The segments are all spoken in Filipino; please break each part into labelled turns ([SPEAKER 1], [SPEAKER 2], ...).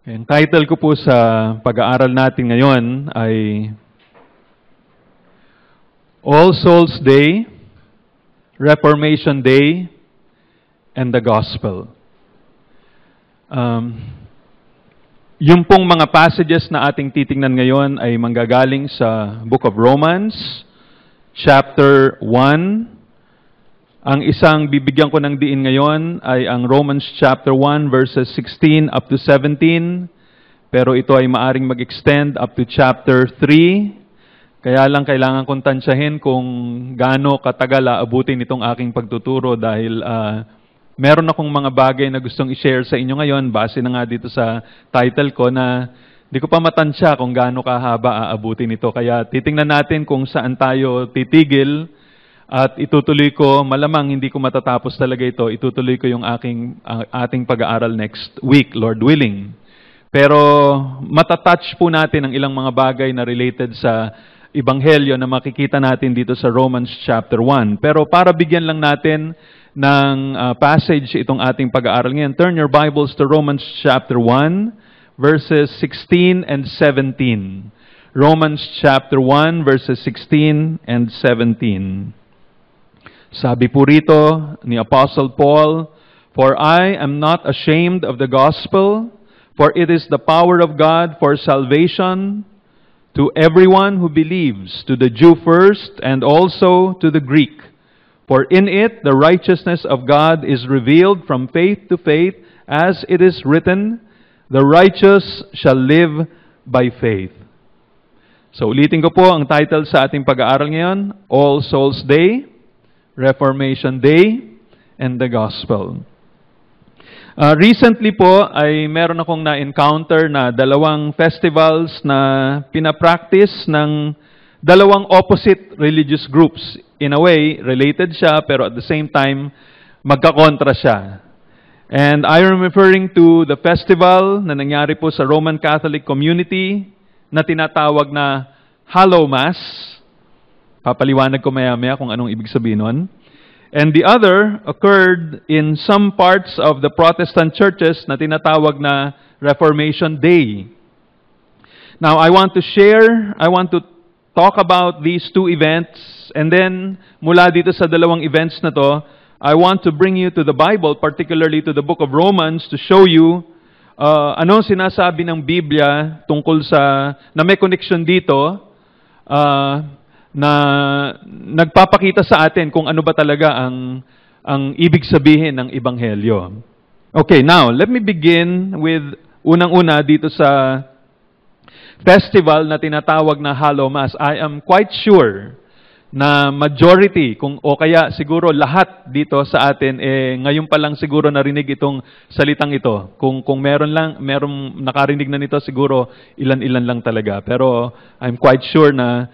[SPEAKER 1] Ang title ko po sa pag-aaral natin ngayon ay All Souls Day, Reformation Day, and the Gospel. Yung pong mga passages na ating titingnan ngayon ay manggagaling sa Book of Romans, chapter 1. Ang isang bibigyan ko ng diin ngayon ay ang Romans chapter 1 verses 16 up to 17. Pero ito ay maaring mag-extend up to chapter 3. Kaya lang kailangan kong tansyahin kung gaano katagal aabutin itong aking pagtuturo dahil meron akong mga bagay na gustong i-share sa inyo ngayon base na nga dito sa title ko na di ko pa matansya kung gaano kahaba aabutin ito. Kaya titingnan natin kung saan tayo titigil. At itutuloy ko, malamang hindi ko matatapos talaga ito, itutuloy ko yung ating pag-aaral next week, Lord willing. Pero matatouch po natin ang ilang mga bagay na related sa Ebanghelyo na makikita natin dito sa Romans chapter 1. Pero para bigyan lang natin ng passage itong ating pag-aaral ngayon, turn your Bibles to Romans chapter 1, verses 16 and 17. Romans chapter 1, verses 16 and 17. Sabi po rito ni Apostle Paul, "For I am not ashamed of the gospel, for it is the power of God for salvation to everyone who believes, to the Jew first and also to the Greek. For in it the righteousness of God is revealed from faith to faith, as it is written, the righteous shall live by faith." So ulitin ko po ang title sa ating pag-aaral ngayon, All Souls Day, Reformation Day, and the Gospel. Recently po ay meron akong na-encounter na dalawang festivals na pinapractice ng dalawang opposite religious groups. In a way, related siya, pero at the same time, magkakontra siya. And I am referring to the festival na nangyari po sa Roman Catholic community na tinatawag na Hallow Mass. Papaliwanag ko maya-maya kung anong ibig sabihin nun. And the other occurred in some parts of the Protestant churches na tinatawag na Reformation Day. Now, I want to talk about these two events, and then mula dito sa dalawang events na to, I want to bring you to the Bible, particularly to the book of Romans, to show you anong sinasabi ng Biblia tungkol na may connection dito, na nagpapakita sa atin kung ano ba talaga ang ibig sabihin ng Ebanghelyo. Okay, now, let me begin with unang-una dito sa festival na tinatawag na Hallow Mass. I am quite sure na majority, o kaya siguro lahat dito sa atin, ngayon pa lang siguro narinig itong salitang ito. Kung merong nakarinig na nito, siguro ilan-ilan lang talaga. Pero I'm quite sure na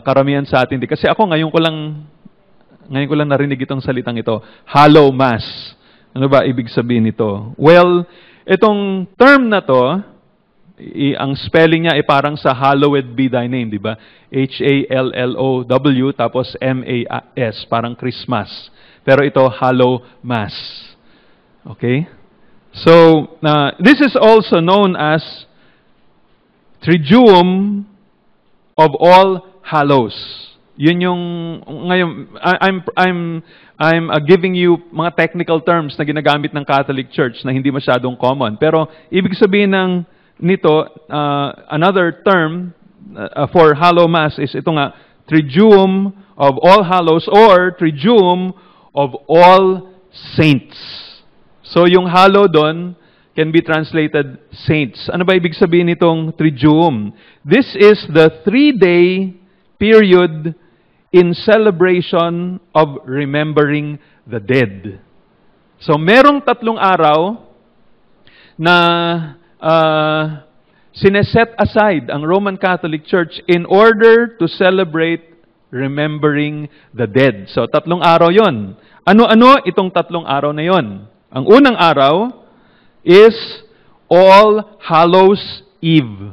[SPEAKER 1] karamihan sa atin. Kasi ako ngayon ko lang narinig itong salitang ito, Hallow Mass. Ano ba ibig sabihin nito? Well, itong term na to, ang spelling niya ay parang sa Hallowed be thy name, di ba? H-A-L-L-O-W tapos M-A-S, parang Christmas. Pero ito, Hallow Mass. Okay? So, this is also known as Triduum of All Hallows. Yun yung ngayon I'm giving you mga technical terms na ginagamit ng Catholic Church na hindi masyadong common. Pero ibig sabihin nito another term for Hallow Mass is ito nga, Triduum of All Hallows or Triduum of All Saints. So yung hallow doon can be translated saints. Ano ba ibig sabihin nitong Triduum? This is the 3-day period in celebration of remembering the dead. So, merong 3 araw na sineset aside ang Roman Catholic Church in order to celebrate remembering the dead. So, 3 araw yon. Ano-ano itong 3 araw na yon? Ang unang araw is All Hallows Eve.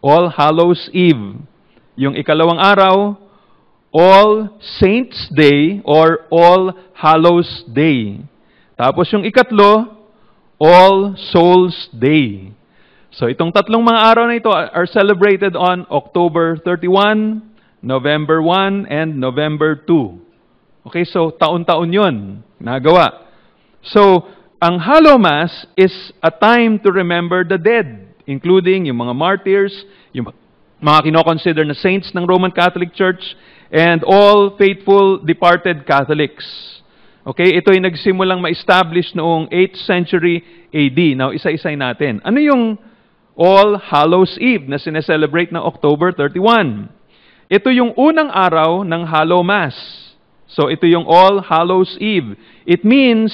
[SPEAKER 1] All Hallows Eve. Yung ikalawang araw, All Saints Day or All Hallows Day. Tapos yung ikatlo, All Souls Day. So itong tatlong mga araw na ito are celebrated on October 31, November 1, and November 2. Okay, so taon-taon yun nagawa. So, ang Hollow Mass is a time to remember the dead, including yung mga martyrs, yung mga kinoconsider na saints ng Roman Catholic Church, and all faithful departed Catholics. Okay, ito ay nagsimulang ma-establish noong 8th century AD. Now, isa-isay natin. Ano yung All Hallows Eve na sineselebrate ng October 31? Ito yung unang araw ng Hollow Mass. So, ito yung All Hallows Eve. It means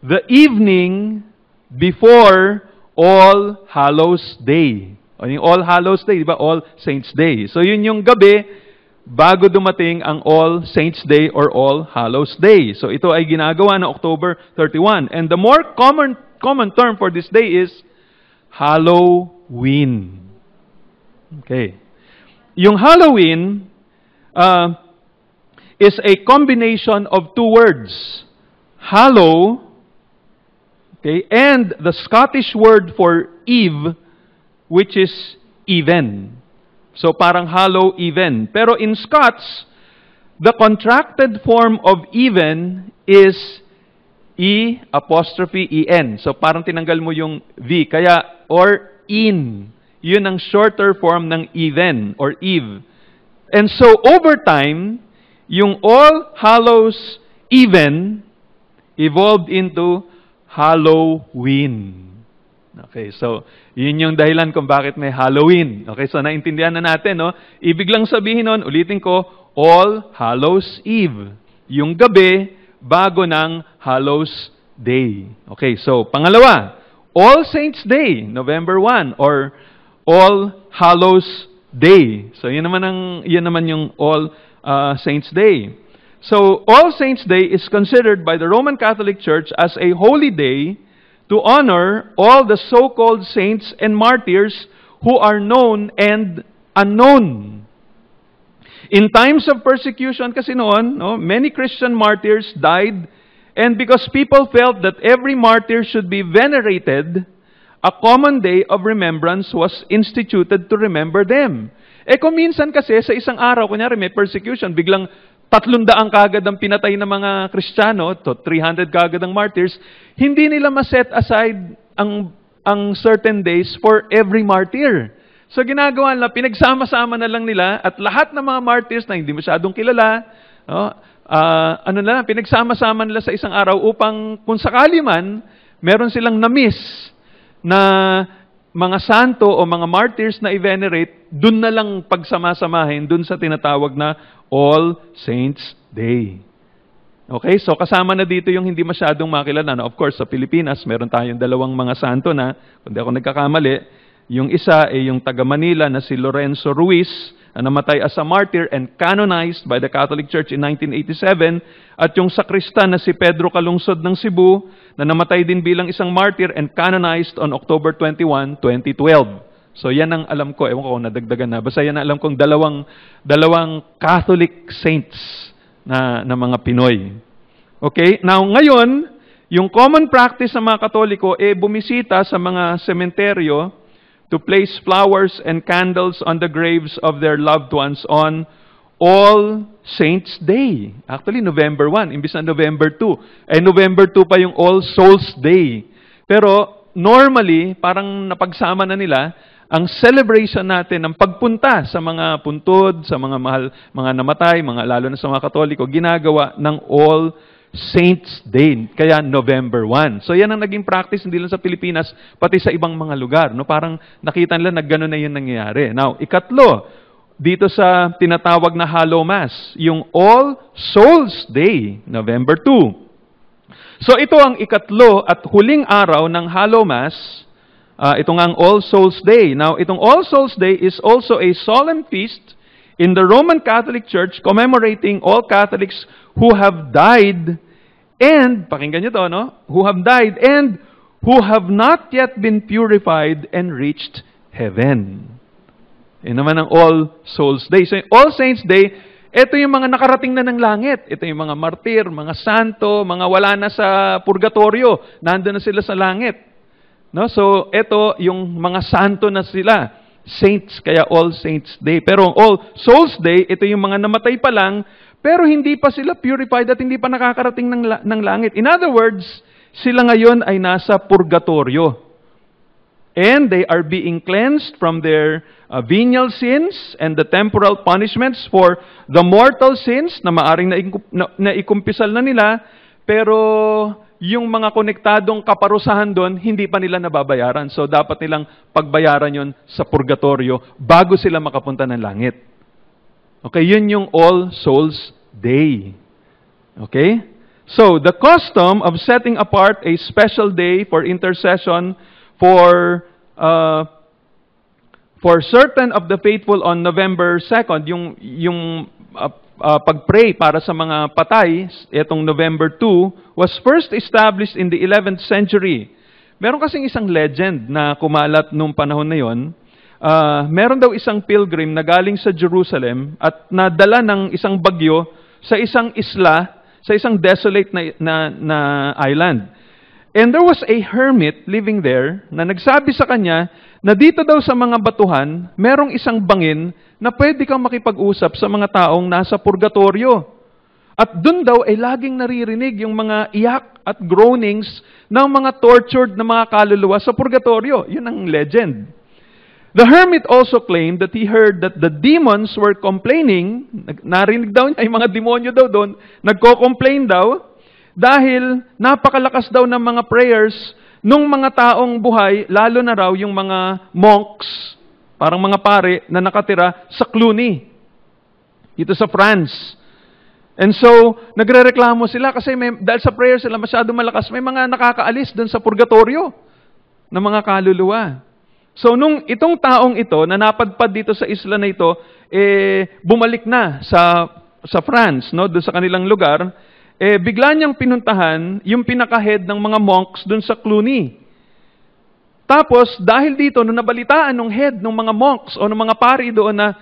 [SPEAKER 1] the evening before All Hallows Day. O yung All Hallows Day, di ba? All Saints Day. So, yun yung gabi bago dumating ang All Saints Day or All Hallows Day. So, ito ay ginagawa ng October 31. And the more common term for this day is Halloween. Okay. Yung Halloween is a combination of two words. Hallow, okay, and the Scottish word for eve, which is even. So parang hallow even. Pero in Scots, the contracted form of even is E'-en. So parang tinanggal mo yung V. Kaya, or in. Yun ang shorter form ng even or eve. And so over time, yung All Hallows Even evolved into Halloween. Okay, so yun yung dahilan kung bakit may Halloween. Okay, so naintindihan na natin, no? Ibig lang sabihin nun, ulitin ko, All Hallows Eve. Yung gabi bago ng Hallows Day. Okay, so pangalawa, All Saints Day, November 1, or All Hallows Day. So yun naman yung All Saints Day. So All Saints Day is considered by the Roman Catholic Church as a holy day to honor all the so-called saints and martyrs who are known and unknown. In times of persecution kasi noon, no, many Christian martyrs died, and because people felt that every martyr should be venerated, a common day of remembrance was instituted to remember them. Kung minsan kasi sa isang araw, kunyari may persecution, biglang 300 kagad ang pinatay ng mga Kristiyano, 300 kagad ang martyrs, hindi nila ma-set aside ang certain days for every martyr. So ginagawa nila, pinagsama-sama na lang nila at lahat ng mga martyrs na hindi masyadong kilala, pinagsama-sama nila sa isang araw upang kung sakali man, meron silang na-miss na mga santo o mga martyrs na i-venerate, dun na lang pagsama-samahin, dun sa tinatawag na All Saints Day. Okay, so kasama na dito yung hindi masyadong makilala. Now, of course, sa Pilipinas, meron tayong dalawang mga santo na, kung di ako nagkakamali, yung isa ay yung taga Manila na si Lorenzo Ruiz, na namatay as a martyr and canonized by the Catholic Church in 1987, at yung sakristan na si Pedro Calungsod ng Cebu, na namatay din bilang isang martyr and canonized on October 21, 2012. So yan ang alam ko, ewan ko kung nadagdagan na, basta yan ang alam kong dalawang Catholic saints na mga Pinoy. Okay, now ngayon, yung common practice ng mga Katoliko bumisita sa mga sementeryo to place flowers and candles on the graves of their loved ones on All Saints Day. Actually, November 1, imbis na November 2. November 2 pa yung All Souls Day. Pero, normally, parang napagsama na nila, ang celebration natin ng pagpunta sa mga puntod, sa mga mahal, mga namatay, lalo na sa mga Katoliko, ginagawa ng All Saints Day, kaya November 1. So yan ang naging practice hindi lang sa Pilipinas, pati sa ibang mga lugar. No? Parang nakita nila na gano'n na yun nangyayari. Now, ikatlo, dito sa tinatawag na Hollow Mass, yung All Souls Day, November 2. So ito ang ikatlo at huling araw ng Hollow Mass, ito nga ang All Souls Day. Now, itong All Souls Day is also a solemn feast in the Roman Catholic Church commemorating all Catholics who have died and, pakinggan nyo to, no? Who have died and who have not yet been purified and reached heaven. Yan naman ang All Souls Day. So, All Saints Day, ito yung mga nakarating na ng langit. Ito yung mga martir, mga santo, mga wala na sa purgatorio. Nandun na sila sa langit. No? So, ito yung mga santo na sila. Saints, kaya All Saints Day. Pero All Souls Day, ito yung mga namatay pa lang, pero hindi pa sila purified at hindi pa nakakarating ng langit. In other words, sila ngayon ay nasa purgatorio. And they are being cleansed from their venial sins and the temporal punishments for the mortal sins na maaring naikumpisal na nila, pero yung mga konektadong kaparusahan doon, hindi pa nila nababayaran. So, dapat nilang pagbayaran yon sa purgatorio bago sila makapunta ng langit. Okay, yun yung All Souls Day. Okay? So, the custom of setting apart a special day for intercession for certain of the faithful on November 2nd, yung pag-pray para sa mga patay, itong November 2, was first established in the 11th century. Meron kasing isang legend na kumalat nung panahon na yon. Meron daw isang pilgrim na galing sa Jerusalem at nadala ng isang bagyo sa isang isla, sa isang desolate na island. And there was a hermit living there na nagsabi sa kanya na dito daw sa mga batuhan, merong isang bangin na pwede kang makipag-usap sa mga taong nasa purgatorio. At dun daw ay laging naririnig yung mga iyak at groanings ng mga tortured na mga kaluluwa sa purgatorio. Yun ang legend. The hermit also claimed that he heard that the demons were complaining, narinig daw niya, yung mga demonyo daw doon, nagko-complain daw, dahil napakalakas daw ng mga prayers nung mga taong buhay, lalo na raw yung mga monks, parang mga pare na nakatira sa Cluny, dito sa France. And so, nagrereklamo sila kasi dahil sa prayer sila masyado malakas, may mga nakakaalis dun sa purgatorio ng mga kaluluwa. So, nung itong taong ito, na napadpad dito sa isla na ito, bumalik na sa France, no, doon sa kanilang lugar, bigla niyang pinuntahan yung pinaka-head ng mga monks dun sa Cluny. Tapos, dahil dito, nung nabalitaan ng head ng mga monks o ng mga pari doon na,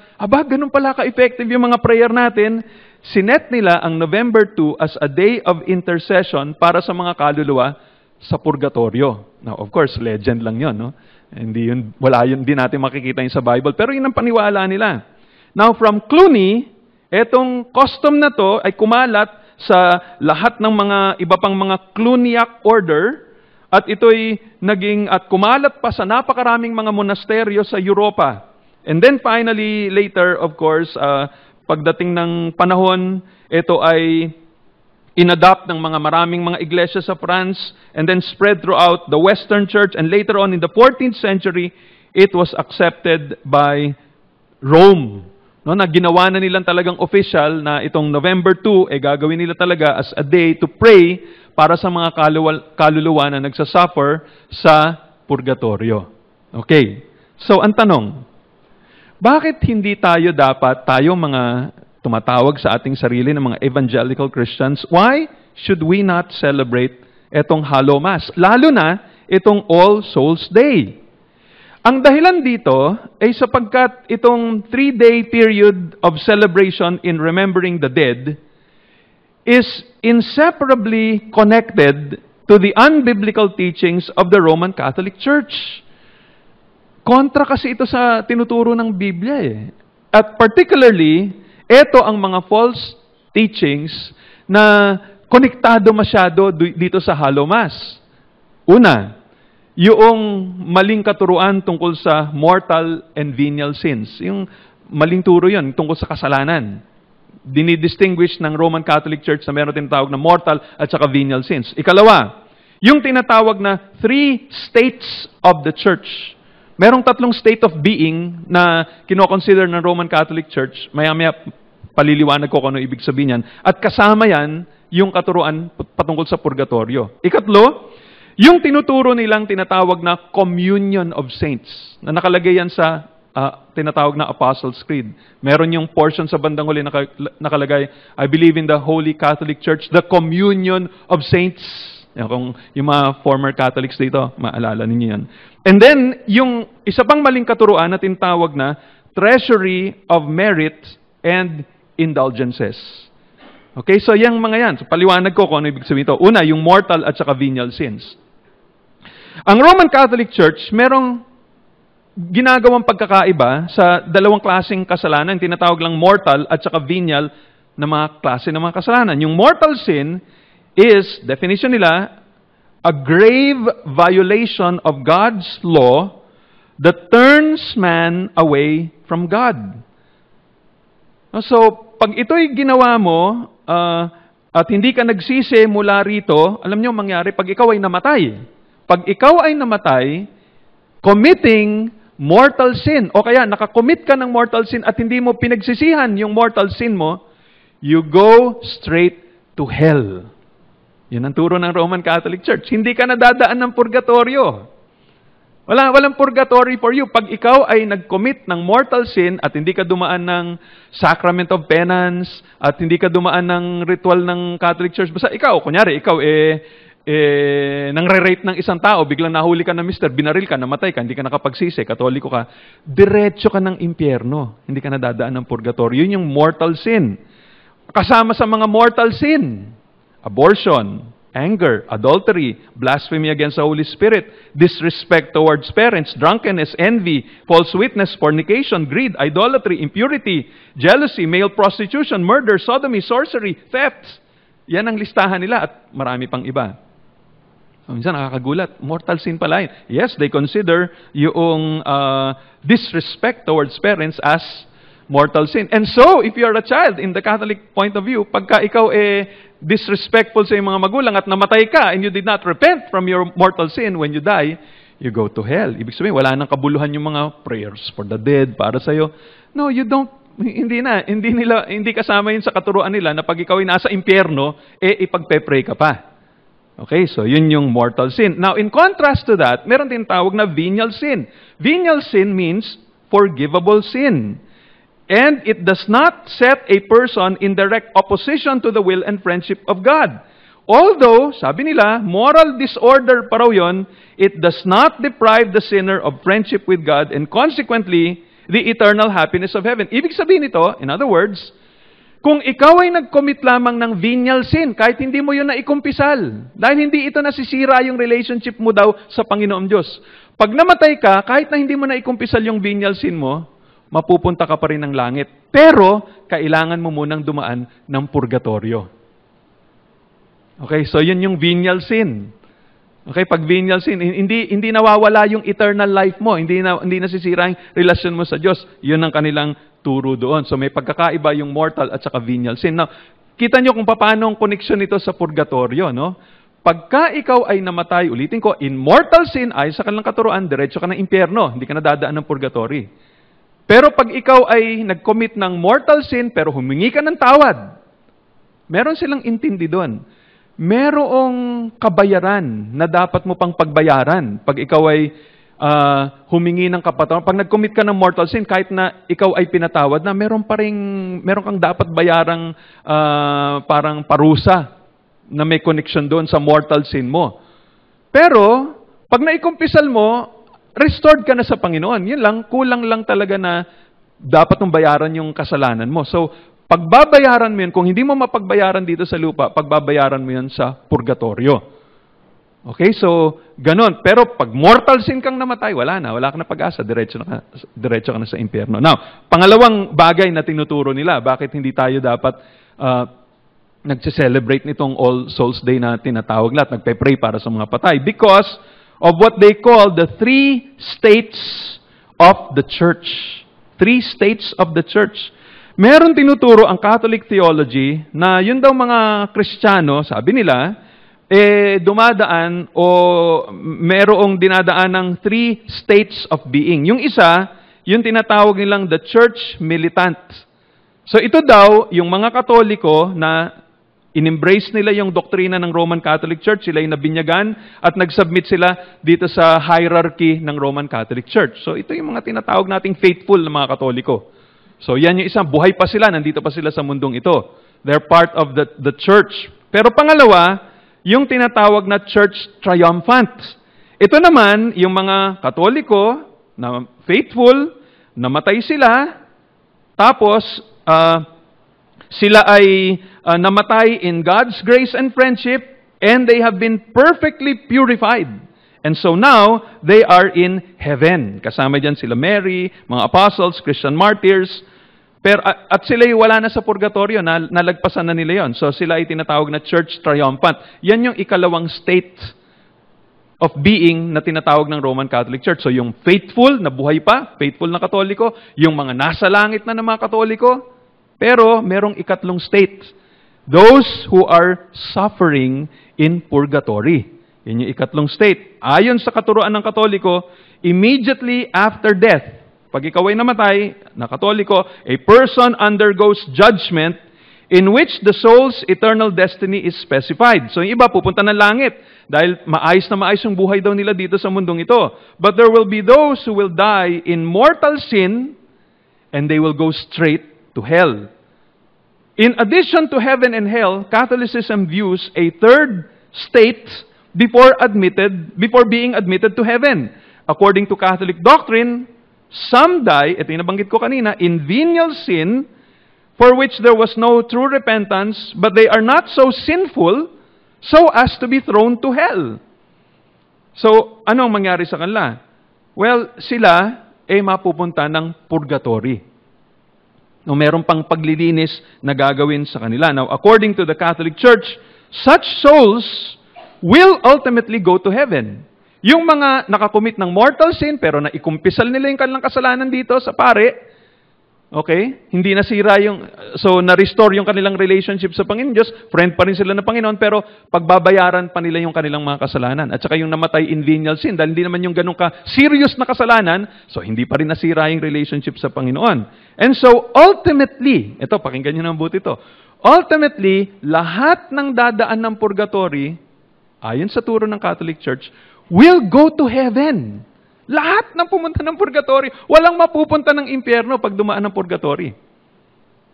[SPEAKER 1] ganun pala ka-effective yung mga prayer natin, sinet nila ang November 2 as a day of intercession para sa mga kaluluwa sa purgatorio. Now, of course, legend lang yun, no? Hindi natin makikita yun sa Bible, pero yun ang paniwala nila. Now, from Cluny, etong custom na to ay kumalat sa lahat ng mga iba pang mga Cluniac order, at ito'y kumalat pa sa napakaraming mga monasteryo sa Europa. And then finally, later, of course, pagdating ng panahon, ito ay inadopt ng maraming mga iglesia sa France, and then spread throughout the Western Church, and later on in the 14th century, it was accepted by Rome. No, na ginawa na nilang talagang official na itong November 2, gagawin nila talaga as a day to pray para sa mga kaluluwa na nagsasuffer sa purgatorio. Okay. So, ang tanong, bakit hindi tayo mga tumatawag sa ating sarili ng mga evangelical Christians, why should we not celebrate etong Hollow Mass? Lalo na itong All Souls Day. Ang dahilan dito ay sapagkat itong 3-day period of celebration in remembering the dead is inseparably connected to the unbiblical teachings of the Roman Catholic Church. Kontra kasi ito sa tinuturo ng Biblia eh. At particularly, ito ang mga false teachings na konektado masyado dito sa Hollow Mass. Una, yung maling katuruan tungkol sa mortal and venial sins. Yung maling turo yun tungkol sa kasalanan. Dinidistinguish ng Roman Catholic Church na meron tinatawag na mortal at saka venial sins. Ikalawa, yung tinatawag na 3 states of the church. Merong 3 state of being na kinoconsider ng Roman Catholic Church. Maya-maya paliliwanag ko kung ano ibig sabihin yan. At kasama yan yung katuruan patungkol sa purgatorio. Ikatlo, yung tinuturo nilang tinatawag na Communion of Saints, na nakalagay yan sa tinatawag na Apostles' Creed. Meron yung portion sa bandang huli nakalagay, I believe in the Holy Catholic Church, the Communion of Saints. Kung yung mga former Catholics dito, maalala ninyo yan. And then, yung isa pang maling katuruan na tinatawag na Treasury of Merit and Indulgences. Okay, so yung mga yan. So, paliwanag ko kung ano ibig sabihin ito. Una, yung mortal at saka venial sins. Ang Roman Catholic Church, merong ginagawang pagkakaiba sa dalawang klaseng kasalanan, tinatawag lang mortal at saka venial na mga klase ng mga kasalanan. Yung mortal sin is, definition nila, a grave violation of God's law that turns man away from God. So, pag ito'y ginawa mo, at hindi ka nagsisi mula rito, alam niyo mangyari pag ikaw ay namatay. Pag ikaw ay namatay, committing mortal sin, o kaya nakakommit ka ng mortal sin at hindi mo pinagsisihan yung mortal sin mo, you go straight to hell. Yan ang turo ng Roman Catholic Church. Hindi ka nadadaan ng purgatorio. Walang purgatory for you. Pag ikaw ay nag-commit ng mortal sin at hindi ka dumaan ng sacrament of penance at hindi ka dumaan ng ritual ng Catholic Church, basta ikaw, kunyari, ikaw nangre-rape ng isang tao, biglang nahuli ka ng mister, binaril ka, namatay ka, hindi ka nakapagsisi, katoliko ka, diretso ka ng impyerno. Hindi ka nadadaan ng purgatorio. Yun yung mortal sin. Kasama sa mga mortal sin, abortion, anger, adultery, blasphemy against the Holy Spirit, disrespect towards parents, drunkenness, envy, false witness, fornication, greed, idolatry, impurity, jealousy, male prostitution, murder, sodomy, sorcery, thefts. Yan ang listahan nila at marami pang iba. So, minsan nakakagulat, mortal sin pala yun. Yes, they consider yung disrespect towards parents as mortal sin. And so, if you are a child, in the Catholic point of view, pagka ikaw disrespectful sa iyong mga magulang at namatay ka and you did not repent from your mortal sin, when you die, you go to hell. Ibig sabihin, wala nang kabuluhan yung mga prayers for the dead, para sa'yo. No, you don't. Hindi kasama yun sa katuruan nila na pag ikaw ay nasa impyerno, ipagpe-pray ka pa. Okay, so yun yung mortal sin. Now, in contrast to that, meron din tawag na venial sin. Venial sin means forgivable sin. And it does not set a person in direct opposition to the will and friendship of God. Although, sabi nila, moral disorder pa raw yun, it does not deprive the sinner of friendship with God and consequently, the eternal happiness of heaven. Ibig sabihin ito, in other words, kung ikaw ay nag-commit lamang ng venial sin, kahit hindi mo yun naikumpisal, dahil hindi ito nasisira yung relationship mo daw sa Panginoong Diyos. Pag namatay ka, kahit na hindi mo naikumpisal yung venial sin mo, mapupunta ka pa rin ng langit. Pero, kailangan mo munang dumaan ng purgatorio. Okay, so yun yung venial sin. Okay, pag venial sin, hindi nawawala yung eternal life mo, hindi nasisira yung relasyon mo sa Diyos. Yun ang kanilang turo doon. So may pagkakaiba yung mortal at saka venial sin. Now, kita nyo kung paano ang connection nito sa purgatorio, no? Pagka ikaw ay namatay, ulitin ko, in mortal sin, ay sa kanilang katuruan, diretso ka ng impyerno, hindi ka nadadaan ng purgatory. Pero pag ikaw ay nag-commit ng mortal sin, pero humingi ka ng tawad, meron silang intindi doon. Merong kabayaran na dapat mo pang pagbayaran pag ikaw ay humingi ng kapatawaran. Pag nag-commit ka ng mortal sin, kahit na ikaw ay pinatawad na, meron kang dapat bayarang parang parusa na may connection doon sa mortal sin mo. Pero, pag naikumpisal mo, restored ka na sa Panginoon. Yun lang, kulang lang talaga na dapat mong bayaran yung kasalanan mo. So, pagbabayaran mo yun, kung hindi mo mapagbayaran dito sa lupa, pagbabayaran mo yun sa purgatorio. Okay, so, ganun. Pero pag mortal sin kang namatay, wala ka na pag-asa, diretso ka na sa impyerno. Now, pangalawang bagay na tinuturo nila, bakit hindi tayo dapat nagse-celebrate nitong All Souls Day na tinatawag lahat, nagpe-pray para sa mga patay? Because of what they call the 3 states of the church. 3 states of the church. Meron tinuturo ang Catholic theology na yun daw mga Kristiyano, sabi nila, dumadaan o merong dinadaan ng 3 states of being. Yung isa, yung tinatawag nilang the church militant. So ito daw, yung mga Katoliko na in-embrace nila yung doktrina ng Roman Catholic Church, sila yung nabinyagan at nag-submit sila dito sa hierarchy ng Roman Catholic Church. So ito yung mga tinatawag nating faithful na mga Katoliko. So yan yung isang, buhay pa sila, nandito pa sila sa mundong ito. They're part of the church. Pero pangalawa, yung tinatawag na church triumphant. Ito naman, yung mga Katoliko na faithful, namatay sila, tapos sila ay namatay in God's grace and friendship, and they have been perfectly purified. And so now, they are in heaven. Kasama dyan sila Mary, mga apostles, Christian martyrs. Pero, at sila wala na sa purgatorio, nalagpasan na nila yon. So sila ay tinatawag na church triumphant. Yan yung ikalawang state of being na tinatawag ng Roman Catholic Church. So yung faithful na buhay pa, faithful na Katoliko, yung mga nasa langit na mga Katoliko, pero merong ikatlong state. Those who are suffering in purgatory. Yan yung ikatlong state. Ayon sa katuruan ng Katoliko, immediately after death, pag ikaw ay namatay na Katoliko, a person undergoes judgment in which the soul's eternal destiny is specified. So yung iba pupunta ng langit dahil maayos na maayos yung buhay daw nila dito sa mundong ito. But there will be those who will die in mortal sin and they will go straight to hell. In addition to heaven and hell, Catholicism views a third state before being admitted to heaven. According to Catholic doctrine, some die, ito yung nabanggit ko kanina, in venial sin, for which there was no true repentance, but they are not so sinful so as to be thrown to hell. So, ano ang mangyari sa kanila? Well, sila ay mapupunta ng purgatory. No, meron pang paglilinis na gagawin sa kanila. Now, according to the Catholic Church, such souls will ultimately go to heaven. Yung mga nakakumit ng mortal sin, pero naikumpisal nila yung kanilang kasalanan dito sa pare, okay? Hindi nasira na-restore yung kanilang relationship sa Panginoon Diyos, friend pa rin sila ng Panginoon, pero pagbabayaran pa nila yung kanilang mga kasalanan. At saka yung namatay in venial sin, dahil hindi naman yung ganun ka-serious na kasalanan, so hindi pa rin nasira yung relationship sa Panginoon. And so, ultimately, ito, pakinggan nyo ng buti ito, ultimately, lahat ng dadaan ng purgatory, ayon sa turo ng Catholic Church, will go to heaven. Lahat ng pumunta ng purgatory, walang mapupunta ng impyerno pag dumaan ng purgatory.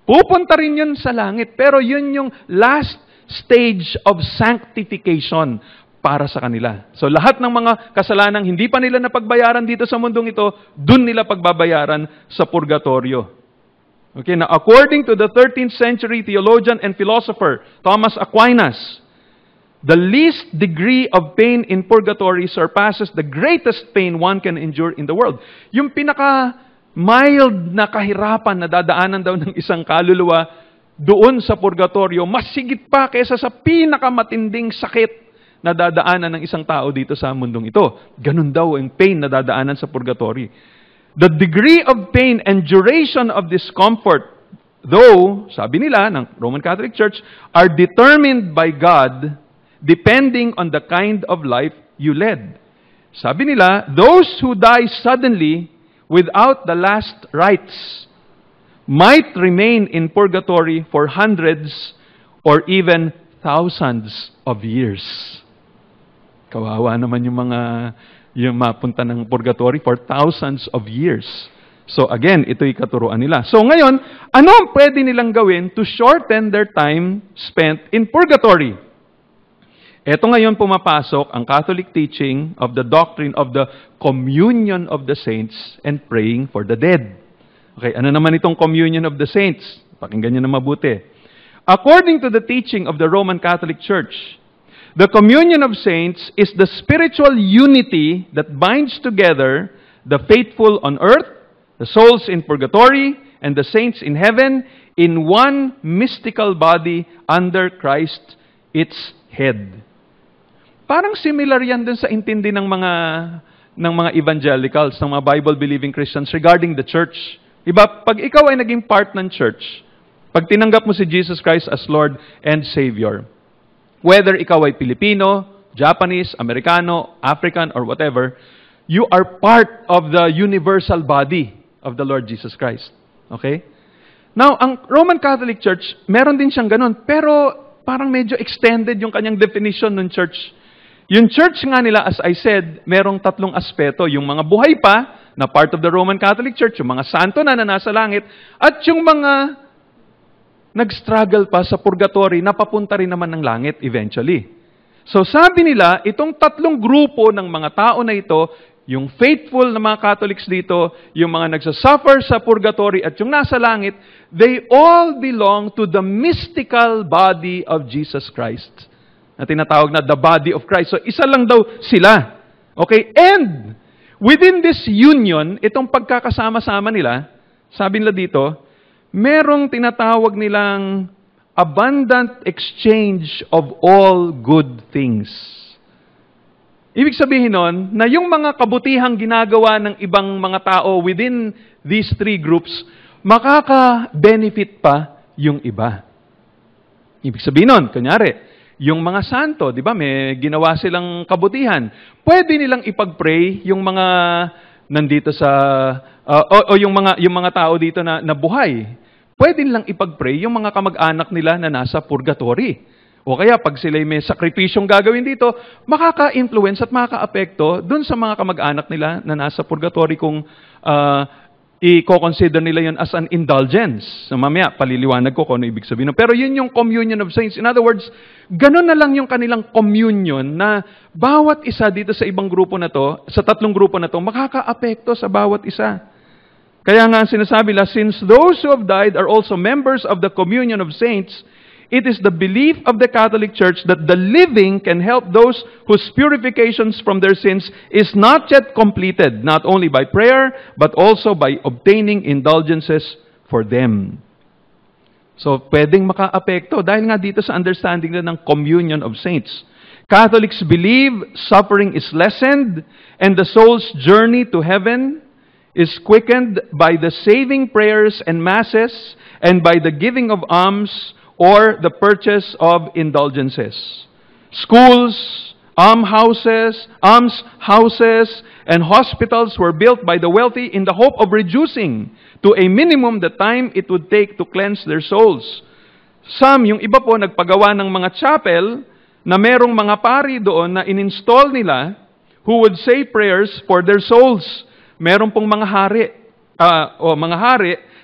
[SPEAKER 1] Pupunta rin yun sa langit, pero yun yung last stage of sanctification para sa kanila. So lahat ng mga kasalanang hindi pa nila napagbayaran dito sa mundong ito, dun nila pagbabayaran sa purgatorio. Okay, now according to the 13th century theologian and philosopher Thomas Aquinas, the least degree of pain in purgatory surpasses the greatest pain one can endure in the world. Yung pinaka-mild na kahirapan na dadaanan daw ng isang kaluluwa doon sa purgatorio, mas sigit pa kaysa sa pinakamatinding sakit na dadaanan ng isang tao dito sa mundong ito. Ganun daw ang pain na dadaanan sa purgatory. The degree of pain and duration of discomfort, though, sabi nila ng Roman Catholic Church, are determined by God depending on the kind of life you led. Sabi nila, those who die suddenly without the last rites might remain in purgatory for hundreds or even thousands of years. Kawawa naman yung mapunta ng purgatory for thousands of years. So again, ito'y katuruan nila. So ngayon, ano ang pwede nilang gawin to shorten their time spent in purgatory? Ito ngayon pumapasok ang Catholic teaching of the doctrine of the communion of the saints and praying for the dead. Okay, ano naman itong communion of the saints? Pakinggan nyo na mabuti. According to the teaching of the Roman Catholic Church, the communion of saints is the spiritual unity that binds together the faithful on earth, the souls in purgatory, and the saints in heaven in one mystical body under Christ, its head. Parang similar yan dun sa intindi ng mga evangelicals, ng mga Bible-believing Christians regarding the church. Iba, pag ikaw ay naging part ng church, pag tinanggap mo si Jesus Christ as Lord and Savior, whether ikaw ay Pilipino, Japanese, Amerikano, African, or whatever, you are part of the universal body of the Lord Jesus Christ. Okay? Now, ang Roman Catholic Church, meron din siyang ganun, pero parang medyo extended yung kanyang definition ng church. Yung church nga nila, as I said, merong tatlong aspeto. Yung mga buhay pa, na part of the Roman Catholic Church, yung mga santo na nasa langit, at yung mga nag-struggle pa sa purgatory, na papunta rin naman ng langit eventually. So sabi nila, itong tatlong grupo ng mga tao na ito, yung faithful na mga Catholics dito, yung mga nagsasuffer sa purgatory, at yung nasa langit, they all belong to the mystical body of Jesus Christ. Na tinatawag na the body of Christ. So isa lang daw sila. Okay? And within this union, itong pagkakasama-sama nila, sabi nila dito, merong tinatawag nilang abundant exchange of all good things. Ibig sabihin nun, na yung mga kabutihang ginagawa ng ibang mga tao within these three groups, makaka-benefit pa yung iba. Ibig sabihin nun, kunyari, yung mga santo, di ba, may ginawa silang kabutihan. Pwede nilang ipag-pray yung mga nandito sa, yung mga tao dito na buhay. Pwede nilang ipag-pray yung mga kamag-anak nila na nasa purgatory. O kaya, pag sila may sakripisyong gagawin dito, makaka-influence at makaka-apekto dun sa mga kamag-anak nila na nasa purgatory kung i-consider nila yun as an indulgence. So, mamaya, paliliwanag ko kung ano ibig sabihin. Pero yun yung communion of saints. In other words, ganun na lang yung kanilang communion na bawat isa dito sa ibang grupo na to, sa tatlong grupo na to, makaka-apekto sa bawat isa. Kaya nga sinasabi nila, since those who have died are also members of the communion of saints, it is the belief of the Catholic Church that the living can help those whose purifications from their sins is not yet completed, not only by prayer, but also by obtaining indulgences for them. So, pwedeng maka-apekto dahil nga dito sa understanding nila ng communion of saints. Catholics believe suffering is lessened and the soul's journey to heaven is quickened by the saving prayers and masses and by the giving of alms or the purchase of indulgences. Schools, almshouses, and hospitals were built by the wealthy in the hope of reducing to a minimum the time it would take to cleanse their souls. Yung iba po, nagpagawa ng mga chapel na merong mga pari doon na in-install nila who would say prayers for their souls. Meron pong mga hari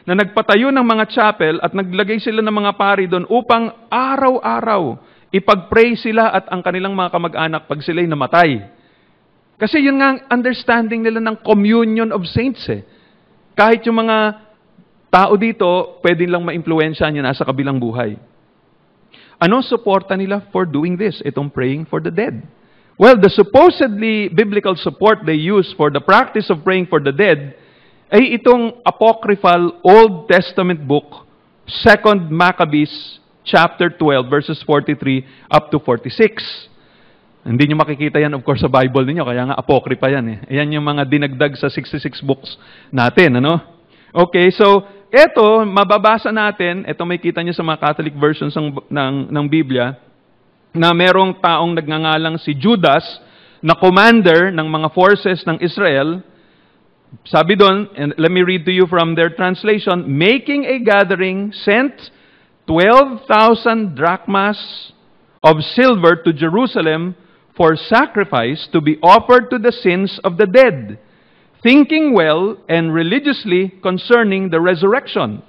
[SPEAKER 1] na nagpatayo ng mga chapel at naglagay sila ng mga pari doon upang araw-araw ipag-pray sila at ang kanilang mga kamag-anak pag sila'y namatay. Kasi yun nga ang understanding nila ng communion of saints eh. Kahit yung mga tao dito, pwede lang ma-impluwensyahan yun nasa kabilang buhay. Ano suporta nila for doing this? Itong praying for the dead. Well, the supposedly biblical support they use for the practice of praying for the dead ay itong apocryphal Old Testament book, 2 Maccabees, chapter 12, verses 43 up to 46. Hindi nyo makikita yan, of course, sa Bible ninyo, kaya nga apocrypha yan eh. Ayan yung mga dinagdag sa 66 books natin, ano? Okay, so, eto, mababasa natin, eto may kita nyo sa mga Catholic versions ng Biblia, na merong taong nagngangalang si Judas, na commander ng mga forces ng Israel. Sabi doon, and let me read to you from their translation, making a gathering sent 12,000 drachmas of silver to Jerusalem for sacrifice to be offered to the sins of the dead, thinking well and religiously concerning the resurrection.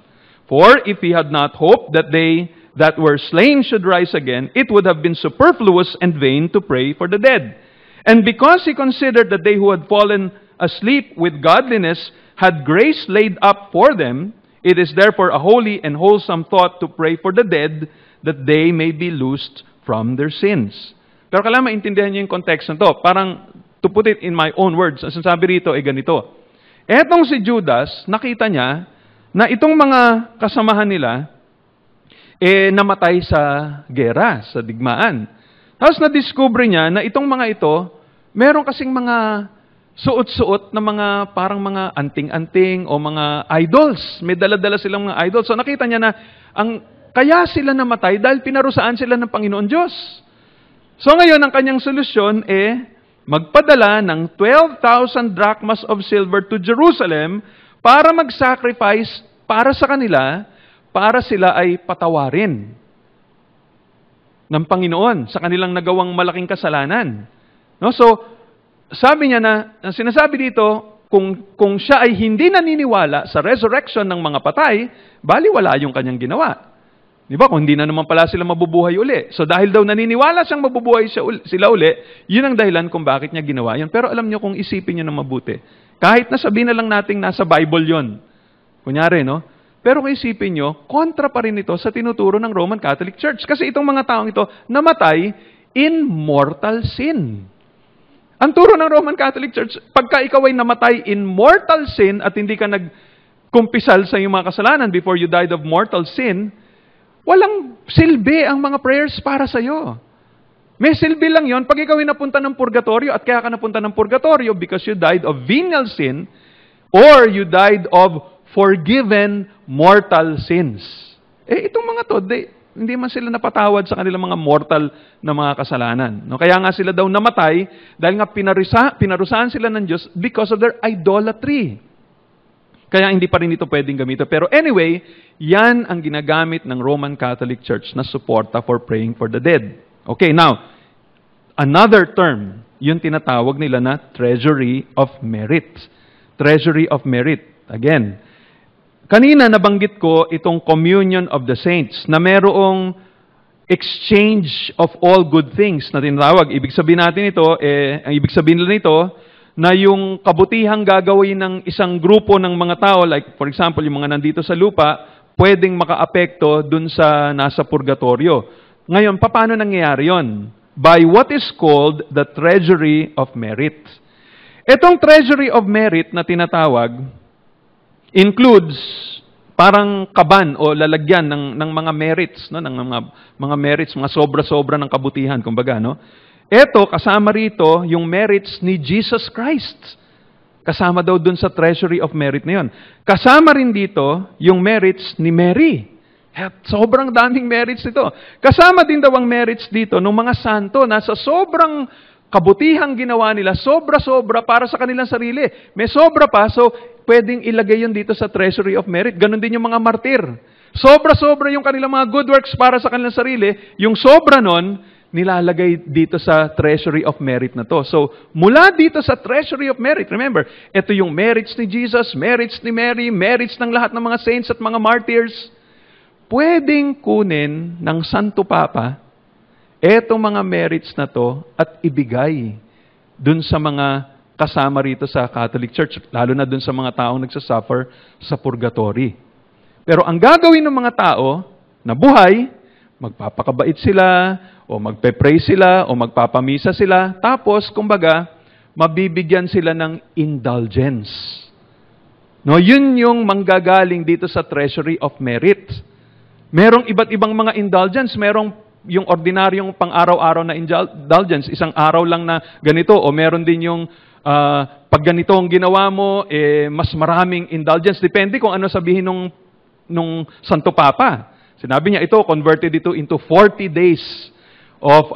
[SPEAKER 1] For if he had not hoped that they that were slain should rise again, it would have been superfluous and vain to pray for the dead. And because he considered that they who had fallen asleep with godliness had grace laid up for them, it is therefore a holy and wholesome thought to pray for the dead that they may be loosed from their sins. Pero kailangan maintindihan niyo yung context na to. Parang, to put it in my own words, ang sinasabi rito ay ganito. Etong si Judas, nakita niya na itong mga kasamahan nila namatay sa gera, sa digmaan. Tapos na-discover niya na itong mga ito, meron kasing mga suot-suot na mga parang mga anting-anting o mga idols. May dala-dala silang mga idols. So nakita niya na kaya sila namatay dahil pinarusaan sila ng Panginoon Diyos. So ngayon, ang kanyang solusyon magpadala ng 12,000 drachmas of silver to Jerusalem para mag-sacrifice para sa kanila, para sila ay patawarin ng Panginoon sa kanilang nagawang malaking kasalanan. No? So, sabi niya na, sinasabi dito, kung siya ay hindi naniniwala sa resurrection ng mga patay, baliwala yung kanyang ginawa. Di ba? Kung hindi na naman pala sila mabubuhay uli. So dahil daw naniniwala siyang mabubuhay sila uli, yun ang dahilan kung bakit niya ginawa yun. Pero alam niyo kung isipin niyo na mabuti, kahit na sabihin na lang nating nasa Bible yun, kunyari, no? Pero kung isipin niyo, kontra pa rin ito sa tinuturo ng Roman Catholic Church. Kasi itong mga taong ito namatay in mortal sin. Ang turo ng Roman Catholic Church, pagka ikaw ay namatay in mortal sin at hindi ka nagkumpisal sa iyong mga kasalanan before you died of mortal sin, walang silbi ang mga prayers para sa iyo. May silbi lang yon pag ikaw ay napunta ng purgatorio at kaya ka napunta ng purgatorio because you died of venial sin or you died of forgiven mortal sins. Itong mga to, hindi man sila napatawad sa kanilang mga mortal na mga kasalanan. No? Kaya nga sila daw namatay dahil nga pinarusahan sila ng Diyos because of their idolatry. Kaya hindi pa rin ito pwedeng gamitin. Pero anyway, yan ang ginagamit ng Roman Catholic Church na suporta for praying for the dead. Okay, now, another term, yung tinatawag nila na treasury of merit. Treasury of merit. Again, kanina nabanggit ko itong communion of the saints na merong exchange of all good things na tinatawag. Ibig sabihin natin ito, ang ibig sabihin nila nito, na yung kabutihang gagawin ng isang grupo ng mga tao, like for example, yung mga nandito sa lupa, pwedeng makaapekto dun sa nasa purgatorio. Ngayon, paano nangyayari yon? By what is called the treasury of merit. Itong treasury of merit na tinatawag, includes parang kaban o lalagyan ng mga merits, no, ng mga merits, mga sobra-sobra ng kabutihan, kumbaga, no. Ito kasama rito yung merits ni Jesus Christ. Kasama daw dun sa treasury of merit na 'yon. Kasama rin dito yung merits ni Mary. Sobrang daming merits nito. Kasama din daw ang merits dito ng mga santo na sa sobrang kabutihang ginawa nila, sobra-sobra para sa kanilang sarili. May sobra pa, so pwedeng ilagay yun dito sa treasury of merit. Ganon din yung mga martir. Sobra-sobra yung kanilang mga good works para sa kanilang sarili. Yung sobra nun, nilalagay dito sa treasury of merit na to. So, mula dito sa treasury of merit, remember, ito yung merits ni Jesus, merits ni Mary, merits ng lahat ng mga saints at mga martyrs. Pwedeng kunin ng Santo Papa etong mga merits na to at ibigay dun sa mga kasama rito sa Catholic Church, lalo na dun sa mga taong nagsasuffer sa purgatory. Pero ang gagawin ng mga tao na buhay, magpapakabait sila, o magpe-pray sila, o magpapamisa sila, tapos, kumbaga, mabibigyan sila ng indulgence. No, yun yung manggagaling dito sa treasury of merit. Merong iba't ibang mga indulgence, merong yung ordinaryong pang-araw-araw na indulgence, isang araw lang na ganito, o meron din yung pag ganito ang ginawa mo, mas maraming indulgence. Depende kung ano sabihin nung Santo Papa. Sinabi niya ito, converted ito into 40 days of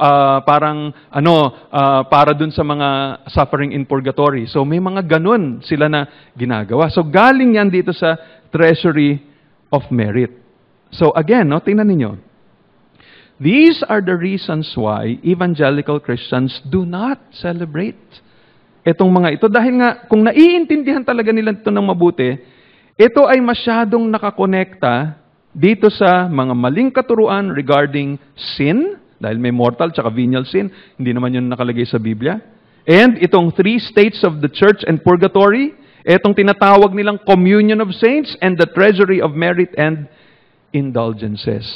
[SPEAKER 1] para dun sa mga suffering in purgatory. So may mga ganun sila na ginagawa. So galing yan dito sa treasury of merit. So again, no, tingnan ninyo. These are the reasons why evangelical Christians do not celebrate itong mga ito. Dahil nga, kung naiintindihan talaga nila ito ng mabuti, ito ay masyadong nakakonekta dito sa mga maling katuruan regarding sin, dahil may mortal tsaka venial sin, hindi naman yun nakalagay sa Biblia. And itong 3 states of the church and purgatory, itong tinatawag nilang communion of saints and the treasury of merit and indulgences.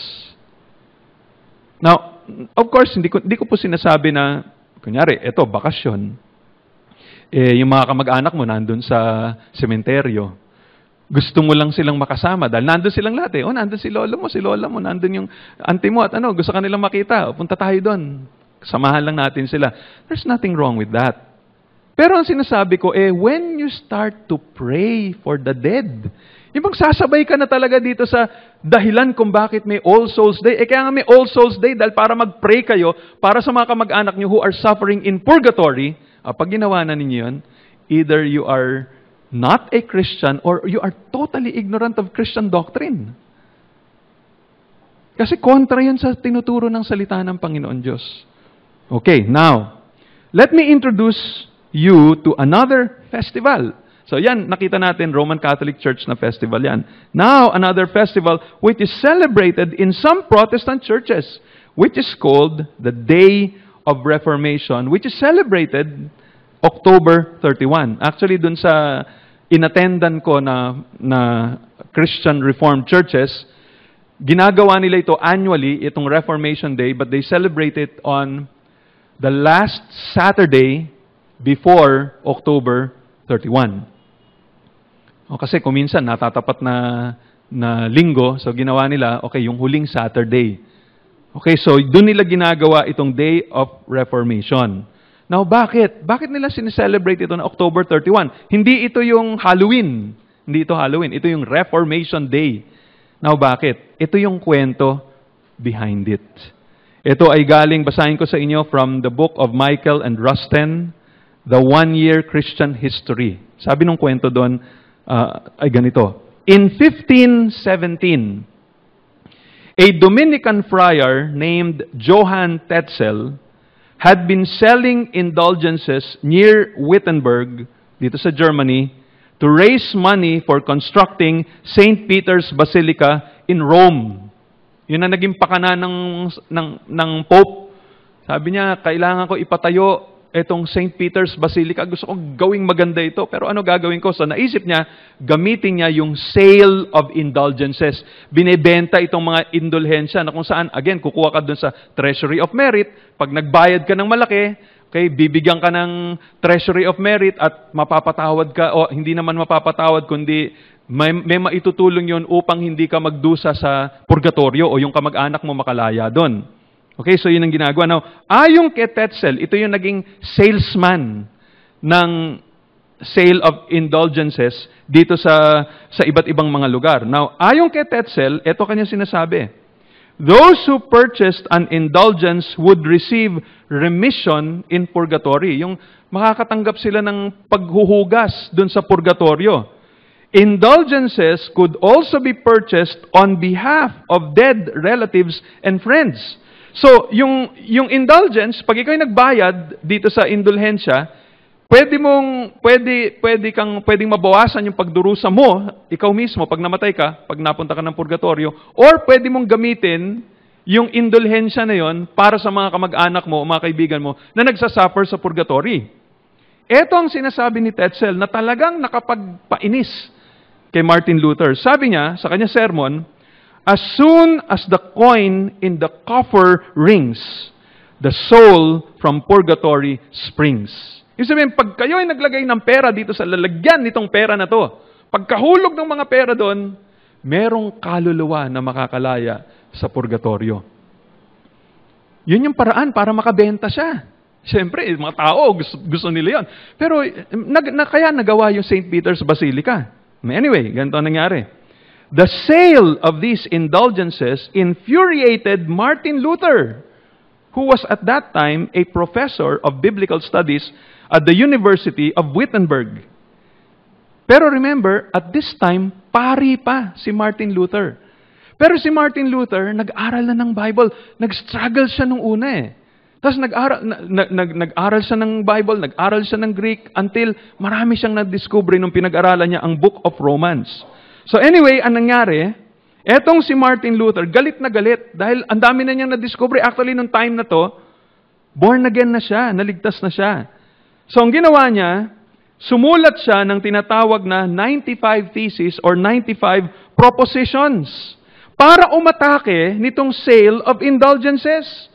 [SPEAKER 1] Now, of course, hindi ko po sinasabi na, kunyari, ito, bakasyon. Yung mga kamag-anak mo nandun sa sementeryo. Gusto mo lang silang makasama dahil nandun silang lahat eh. Nandun si lolo mo, si lola mo, nandun yung auntie mo at gusto kanilang makita. Punta tayo doon. Samahan lang natin sila. There's nothing wrong with that. Pero ang sinasabi ko, when you start to pray for the dead, yung magsasabay ka na talaga dito sa dahilan kung bakit may All Souls Day. Kaya nga may All Souls Day dahil para mag-pray kayo para sa mga kamag-anak nyo who are suffering in purgatory. Pag ginawa na ninyo yun, either you are not a Christian or you are totally ignorant of Christian doctrine. Kasi kontra yan sa tinuturo ng salita ng Panginoon Diyos. Okay, now, let me introduce you to another festival. So yan, nakita natin, Roman Catholic Church na festival yan. Now, another festival which is celebrated in some Protestant churches, which is called the Day of Reformation, which is celebrated October 31. Actually, dun sa inattendan ko na Christian Reformed churches, ginagawa nila ito annually, itong Reformation Day, but they celebrate it on the last Saturday before October 31. O kasi kung minsan natatapat na linggo, so ginawa nila, okay, yung huling Saturday. Okay, so doon nila ginagawa itong Day of Reformation. Now, bakit? Bakit nila sineselebrate ito na October 31? Hindi ito yung Halloween. Hindi ito Halloween. Ito yung Reformation Day. Now, bakit? Ito yung kwento behind it. Ito ay galing, basahin ko sa inyo from the book of Michael and Rusten, The One-Year Christian History. Sabi ng kwento doon ay ganito. In 1517, a Dominican friar named Johann Tetzel had been selling indulgences near Wittenberg, dito sa Germany, to raise money for constructing St. Peter's Basilica in Rome. Yun ang naging pakana ng Pope. Sabi niya, kailangan ko ipatayo itong St. Peter's Basilica. Gusto ko gawing maganda ito. Pero ano gagawin ko? So naisip niya, gamitin niya yung sale of indulgences. Binebenta itong mga indulhensya na kung saan, again, kukuha ka dun sa Treasury of Merit. Pag nagbayad ka ng malaki, okay, bibigyan ka ng Treasury of Merit at mapapatawad ka, o hindi naman mapapatawad, kundi may maitutulong yun upang hindi ka magdusa sa purgatorio o yung kamag-anak mo makalaya doon. Okay, so yun ang ginagawa. Now, ayon kay Tetzel, ito yung naging salesman ng sale of indulgences dito sa iba't ibang mga lugar. Now, ayon kay Tetzel, ito kanya sinasabi, those who purchased an indulgence would receive remission in purgatory. Yung makakatanggap sila ng paghuhugas dun sa purgatorio. Indulgences could also be purchased on behalf of dead relatives and friends. So, yung indulgence, pag ikaw nagbayad dito sa indulhensya, pwedeng mabawasan yung pagdurusa mo, ikaw mismo, pag namatay ka, pag napunta ka ng purgatorio, or pwede mong gamitin yung indulhensya na yon para sa mga kamag-anak mo o mga kaibigan mo na nagsasuffer sa purgatory. Ito ang sinasabi ni Tetzel na talagang nakapagpainis kay Martin Luther. Sabi niya sa kanya sermon, as soon as the coin in the coffer rings, the soul from purgatory springs. Ibig sabihin, pag kayo ay naglagay ng pera dito sa lalagyan nitong pera na to, pagkahulog ng mga pera doon, merong kaluluwa na makakalaya sa purgatorio. Yun yung paraan para makabenta siya. Siyempre, mga tao, gusto nila yun. Pero kaya nagawa yung St. Peter's Basilica. Anyway, ganito ang nangyari. The sale of these indulgences infuriated Martin Luther, who was at that time a professor of biblical studies at the University of Wittenberg. Pero remember, at this time, pari pa si Martin Luther. Pero si Martin Luther, nag-aral na ng Bible. Nag-struggle siya nung una eh. Tapos nag-aral siya ng Bible, nag-aral siya ng Greek, until marami siyang na-discover nung pinag-aralan niya ang Book of Romans. So anyway, ang nangyari, etong si Martin Luther, galit na galit dahil ang dami na niyang na-discover. Actually, nung time na to, born again na siya, naligtas na siya. So ang ginawa niya, sumulat siya ng tinatawag na 95 theses or 95 propositions para umatake nitong sale of indulgences.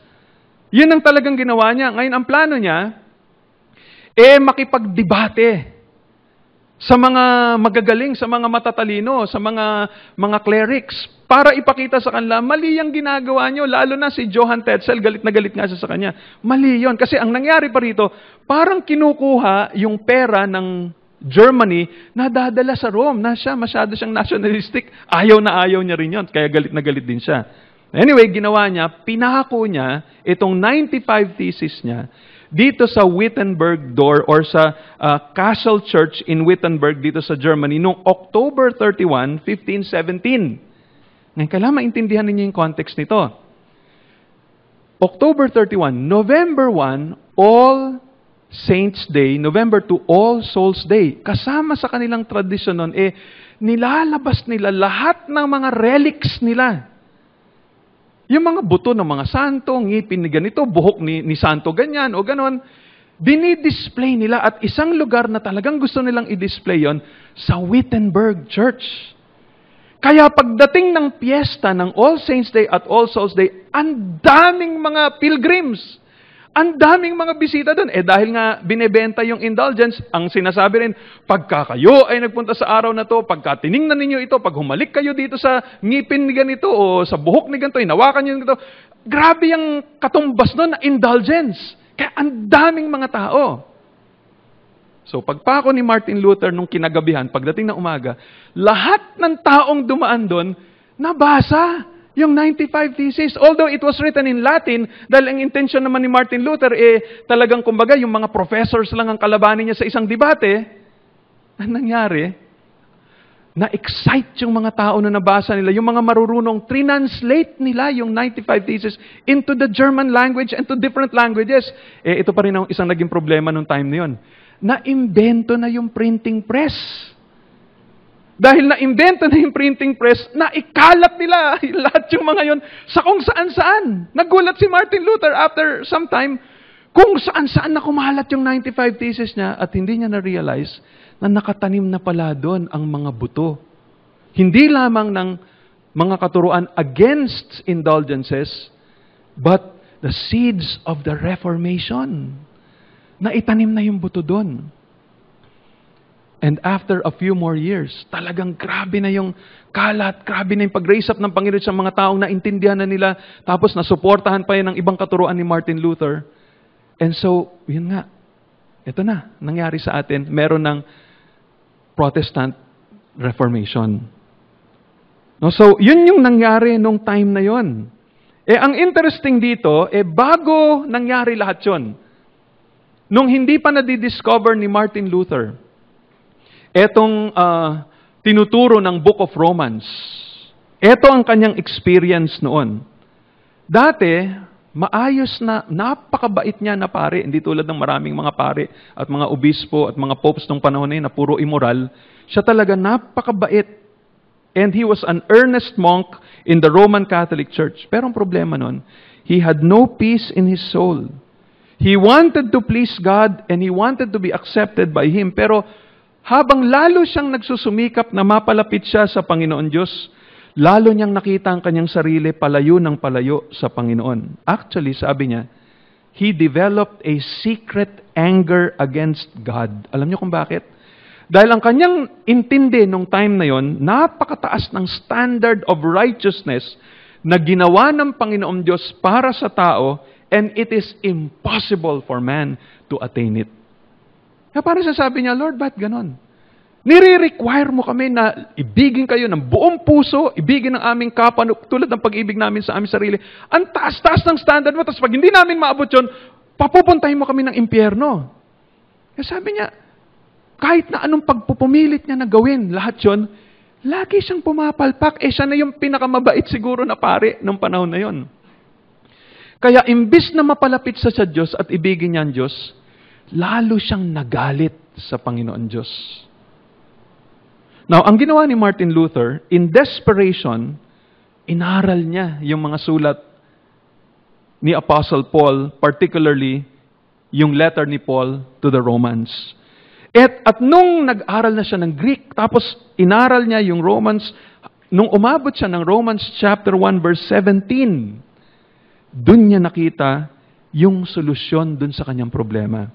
[SPEAKER 1] Yun ang talagang ginawa niya. Ngayon, ang plano niya, makipagdebate sa mga magagaling, sa mga matatalino, sa mga clerics, para ipakita sa kanila, mali ang ginagawa nyo, lalo na si Johann Tetzel, galit na galit nga siya sa kanya. Mali yon. Kasi ang nangyari pa rito, parang kinukuha yung pera ng Germany na dadala sa Rome, na siya, masyado siyang nationalistic, ayaw na ayaw niya rin yon, kaya galit na galit din siya. Anyway, ginawa niya, pinako niya itong 95 thesis niya, dito sa Wittenberg door or sa Castle Church in Wittenberg dito sa Germany noong October 31, 1517. Ngayon, kailangan maintindihan ninyo yung context nito. October 31, November 1, All Saints Day, November 2, All Souls Day. Kasama sa kanilang tradisyon nun, nilalabas nila lahat ng mga relics nila. Yung mga buto ng mga santo, ngipin ni ganito, buhok ni santo ganyan o ganon, dinidisplay nila at isang lugar na talagang gusto nilang i-display yon sa Wittenberg Church. Kaya pagdating ng piyesta ng All Saints Day at All Souls Day, ang daming mga pilgrims, Ang daming mga bisita doon. Dahil nga binebenta yung indulgence, ang sinasabi rin, pagka kayo ay nagpunta sa araw na to, pagka tiningnan ninyo ito, pag humalik kayo dito sa ngipin ni ganito o sa buhok ni ganito, hinawakan nyo ganito, grabe yung katumbas doon na indulgence. Kaya ang daming mga tao. So pagpako ni Martin Luther nung kinagabihan, pagdating ng umaga, lahat ng taong dumaan doon, nabasa yung 95 Theses. Although it was written in Latin, dahil ang intention naman ni Martin Luther, talagang kumbaga yung mga professors lang ang kalabanin niya sa isang debate, ang nangyari, na-excite yung mga tao na nabasa nila, yung mga marurunong, translate nila yung 95 Theses into the German language and to different languages. Ito pa rin ang isang naging problema nung time na yun. Na-imbento na yung printing press. Dahil na-imbento na yung printing press, naikalat nila lahat yung mga yon sa kung saan-saan. Nagulat si Martin Luther after some time, kung saan-saan na kumalat yung 95 Theses niya at hindi niya na-realize na nakatanim na pala doon ang mga buto. Hindi lamang ng mga katuruan against indulgences, but the seeds of the Reformation. Naitanim na yung buto doon. And after a few more years, talagang grabe na yung kalat, grabe na yung pag-raise up ng Panginoon sa mga taong naintindihan na nila, tapos nasuportahan pa yan ng ibang katuruan ni Martin Luther. And so, yun nga, ito na, nangyari sa atin, meron ng Protestant Reformation. No, so, yun yung nangyari nung time na yun. Ang interesting dito, bago nangyari lahat yun, nung hindi pa na-discover ni Martin Luther, etong tinuturo ng Book of Romans, eto ang kanyang experience noon. Dati, maayos na, napakabait niya na pare, hindi tulad ng maraming mga pare at mga obispo at mga popes nung panahon na yun na puro immoral. Siya talaga napakabait. And he was an earnest monk in the Roman Catholic Church. Pero ang problema nun, he had no peace in his soul. He wanted to please God and he wanted to be accepted by Him. Pero habang lalo siyang nagsusumikap na mapalapit siya sa Panginoon Diyos, lalo niyang nakita ang kanyang sarili palayo ng palayo sa Panginoon. Actually, sabi niya, he developed a secret anger against God. Alam niyo kung bakit? Dahil ang kanyang intindi nung time na yon, napakataas ng standard of righteousness na ginawa ng Panginoon Diyos para sa tao, and it is impossible for man to attain it. Kaya parang sasabi niya, Lord, ba't ganon? Nire-require mo kami na ibigin kayo ng buong puso, ibigin ng aming kapwa, tulad ng pag-ibig namin sa aming sarili. Ang taas-taas ng standard mo, tapos pag hindi namin maabot yun, papupuntahin mo kami ng impyerno. Kaya sabi niya, kahit na anong pagpupumilit niya na gawin, lahat yun, lagi siyang pumapalpak. Siya na yung pinakamabait siguro na pare nung panahon na yun. Kaya imbis na mapalapit sa Diyos at ibigin niya ang Diyos, lalo siyang nagalit sa Panginoon Diyos. Now, ang ginawa ni Martin Luther, in desperation, inaral niya yung mga sulat ni Apostle Paul, particularly yung letter ni Paul to the Romans. At nung nag-aral na siya ng Greek, tapos inaral niya yung Romans, nung umabot siya ng Romans chapter 1 verse 17, dun niya nakita yung solusyon dun sa kanyang problema.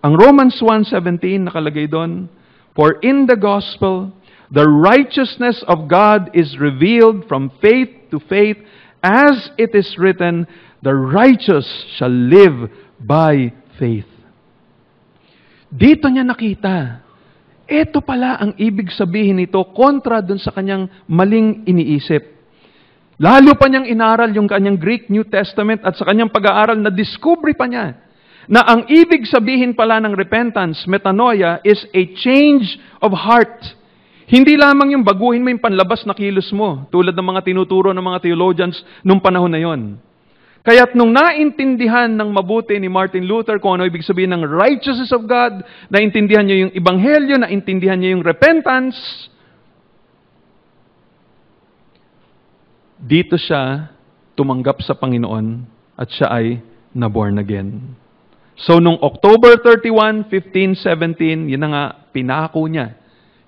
[SPEAKER 1] Ang Romans 1:17 nakalagay doon, for in the gospel, the righteousness of God is revealed from faith to faith, as it is written, the righteous shall live by faith. Dito niya nakita, ito pala ang ibig sabihin nito kontra dun sa kanyang maling iniisip. Lalo pa niyang inaral yung kanyang Greek New Testament at sa kanyang pag-aaral na discovery pa niya na ang ibig sabihin pala ng repentance, metanoia, is a change of heart. Hindi lamang yung baguhin mo yung panlabas na kilos mo, tulad ng mga tinuturo ng mga theologians nung panahon na yon. Kaya't nung naintindihan ng mabuti ni Martin Luther kung ano ibig sabihin ng righteousness of God, naintindihan niya yung ebanghelyo, naintindihan niya yung repentance, dito siya tumanggap sa Panginoon at siya ay na-born again. So, nung October 31, 1517, yun na nga, pinako niya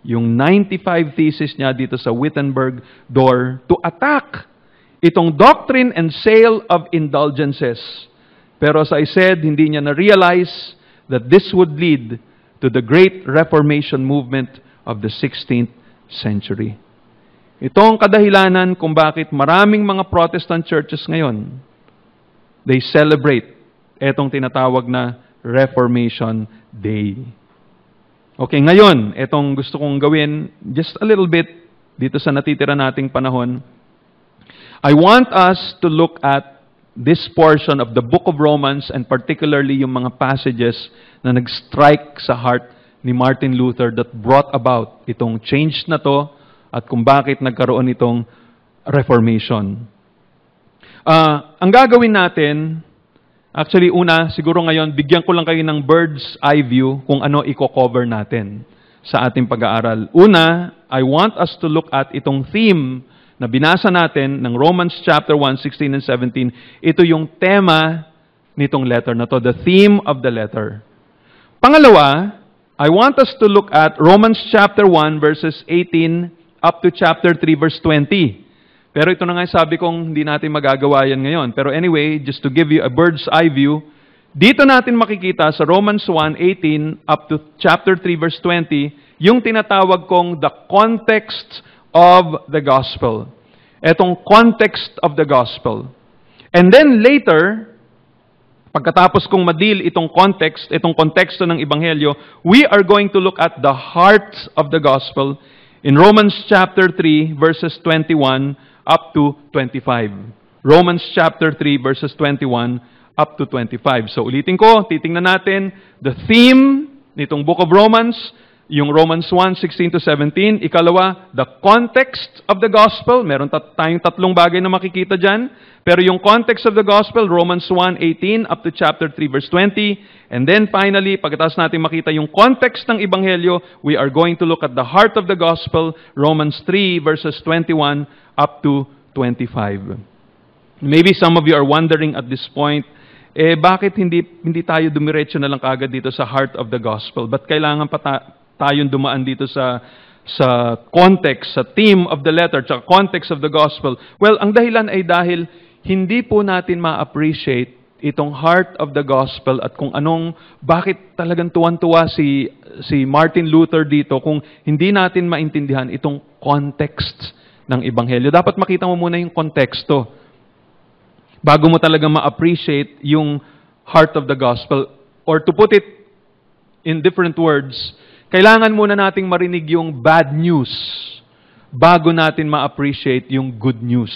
[SPEAKER 1] yung 95 Theses niya dito sa Wittenberg door to attack itong doctrine and sale of indulgences Pero as I said, hindi niya na-realize that this would lead to the great Reformation movement of the 16th century. Ito ang kadahilanan kung bakit maraming mga Protestant churches ngayon, they celebrate etong tinatawag na Reformation Day. Okay, ngayon, etong gusto kong gawin, just a little bit, dito sa natitira nating panahon, I want us to look at this portion of the book of Romans and particularly yung mga passages na nag-strike sa heart ni Martin Luther that brought about itong change na to at kung bakit nagkaroon itong Reformation. Ang gagawin natin, actually una, siguro ngayon, bigyan ko lang kayo ng bird's eye view kung ano i-cover natin sa ating pag-aaral. Una, I want us to look at itong theme na binasa natin ng Romans chapter 1, 16 and 17. Ito yung tema nitong letter na to, the theme of the letter. Pangalawa, I want us to look at Romans chapter 1 verses 18 up to chapter 3 verse 20. Pero ito na nga sabi kong hindi natin magagawa yan ngayon. Pero anyway, just to give you a bird's eye view, dito natin makikita sa Romans 1:18 up to chapter 3 verse 20, yung tinatawag kong the context of the gospel. Etong context of the gospel. And then later, pagkatapos kong ma-deal itong context, itong konteksto ng Ebanghelyo, we are going to look at the heart of the gospel in Romans chapter 3 verses 21 up to 25. Romans chapter 3 verses 21 up to 25. So ulitin ko, titingnan natin the theme nitong book of Romans, yung Romans 1:16 to 17. Ikalawa, the context of the gospel. Meron tayong tatlong bagay na makikita dyan. Pero yung context of the gospel, Romans 1:18 up to chapter 3 verse 20. And then finally, pagkatapos natin makita yung context ng Ebanghelyo, we are going to look at the heart of the gospel, Romans 3 verses 21 up to 25. Maybe some of you are wondering at this point, bakit hindi tayo dumiretso na lang kaagad dito sa heart of the gospel? Ba't kailangan pa tayong dumaan dito sa context, sa theme of the letter, sa context of the gospel? Well, ang dahilan ay dahil hindi po natin ma-appreciate itong heart of the gospel at kung bakit talagang tuwan-tuwa si Martin Luther dito kung hindi natin maintindihan itong context ng Ebanghelyo. Dapat makita mo muna yung konteksto bago mo talaga ma-appreciate yung heart of the gospel. Or to put it in different words, kailangan muna nating marinig yung bad news bago natin ma-appreciate yung good news.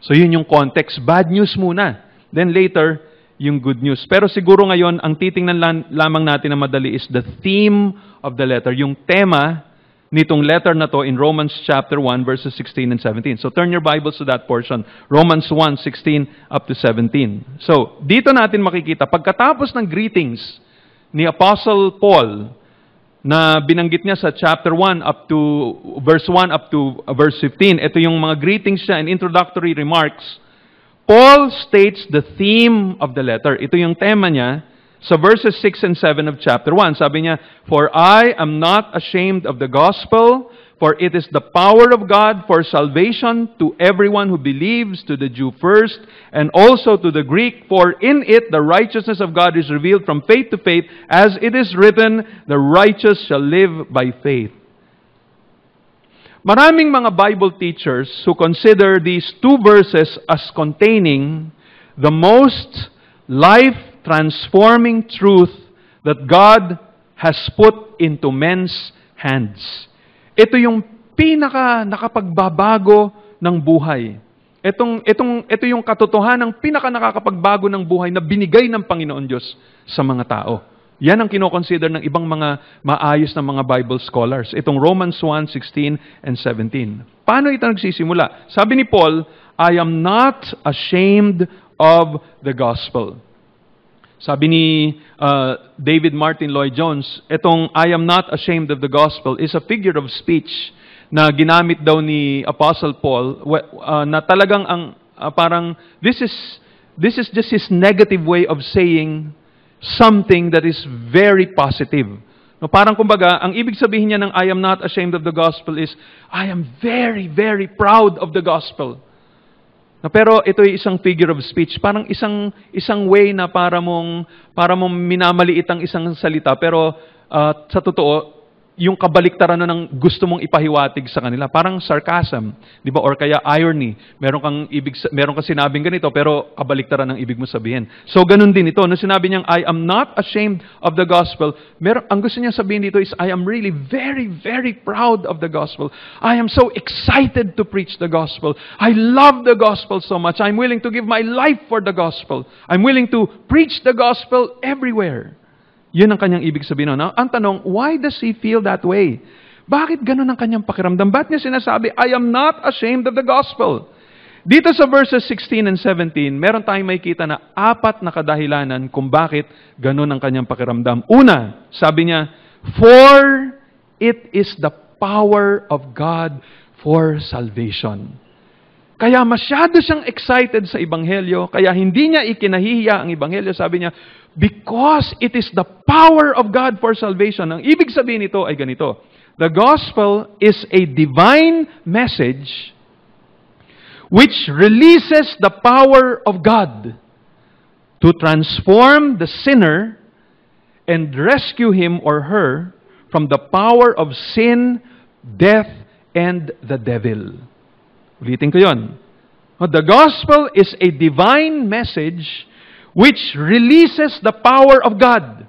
[SPEAKER 1] So yun yung context. Bad news muna. Then later, yung good news. Pero siguro ngayon, ang titingnan lamang natin na madali is the theme of the letter. Yung tema nitong letter na to in Romans chapter 1 verses 16 and 17. So turn your Bibles to that portion. Romans 1:16 up to 17. So dito natin makikita, pagkatapos ng greetings ni Apostle Paul, na binanggit niya sa chapter 1 up to verse 1 up to verse 15. Ito yung mga greetings niya and introductory remarks. Paul states the theme of the letter. Ito yung tema niya sa verses 6 and 7 of chapter 1. Sabi niya, "For I am not ashamed of the gospel, for it is the power of God for salvation to everyone who believes, to the Jew first, and also to the Greek. For in it the righteousness of God is revealed from faith to faith, as it is written, the righteous shall live by faith." Maraming mga Bible teachers who consider these two verses as containing the most life-transforming truth that God has put into men's hands. Ito yung nakapagbabago ng buhay. Ito yung katotohanan ng nakakapagbago ng buhay na binigay ng Panginoon Diyos sa mga tao. Yan ang kinoconsider ng ibang mga maayos na mga Bible scholars. Itong Romans 1:16 and 17. Paano ito nagsisimula? Sabi ni Paul, "I am not ashamed of the gospel." Sabi ni David Martin Lloyd-Jones, itong "I am not ashamed of the gospel" is a figure of speech na ginamit daw ni Apostle Paul na talagang parang this is just his negative way of saying something that is very positive. No, parang kumbaga, ang ibig sabihin niya ng "I am not ashamed of the gospel" is I am very, very proud of the gospel. Pero ito ay isang figure of speech, parang isang way na para mong minamaliit ang isang salita, pero sa totoo, yung kabaliktaran na ng gusto mong ipahiwatig sa kanila, parang sarcasm, di ba? Or kaya irony. Meron kang sinabing ganito, pero kabaliktaran ng ibig mo sabihin. So ganun din ito. Nung sinabi niyang, I am not ashamed of the gospel, ang gusto niya sabihin dito is, I am really very, very proud of the gospel. I am so excited to preach the gospel. I love the gospel so much. I'm willing to give my life for the gospel. I'm willing to preach the gospel everywhere. Yun ang kanyang ibig sabihin. No? Ang tanong, why does he feel that way? Bakit ganun ang kanyang pakiramdam? Ba't niya sinasabi, I am not ashamed of the gospel? Dito sa verses 16 and 17, meron tayong makikita na 4 na kadahilanan kung bakit ganun ang kanyang pakiramdam. Una, sabi niya, for it is the power of God for salvation. Kaya masyado siyang excited sa Ebanghelyo, kaya hindi niya ikinahihiya ang Ebanghelyo. Sabi niya, because it is the power of God for salvation. Ang ibig sabihin nito ay ganito. The gospel is a divine message which releases the power of God to transform the sinner and rescue him or her from the power of sin, death, and the devil. Ulitin ko yun. The gospel is a divine message which releases the power of God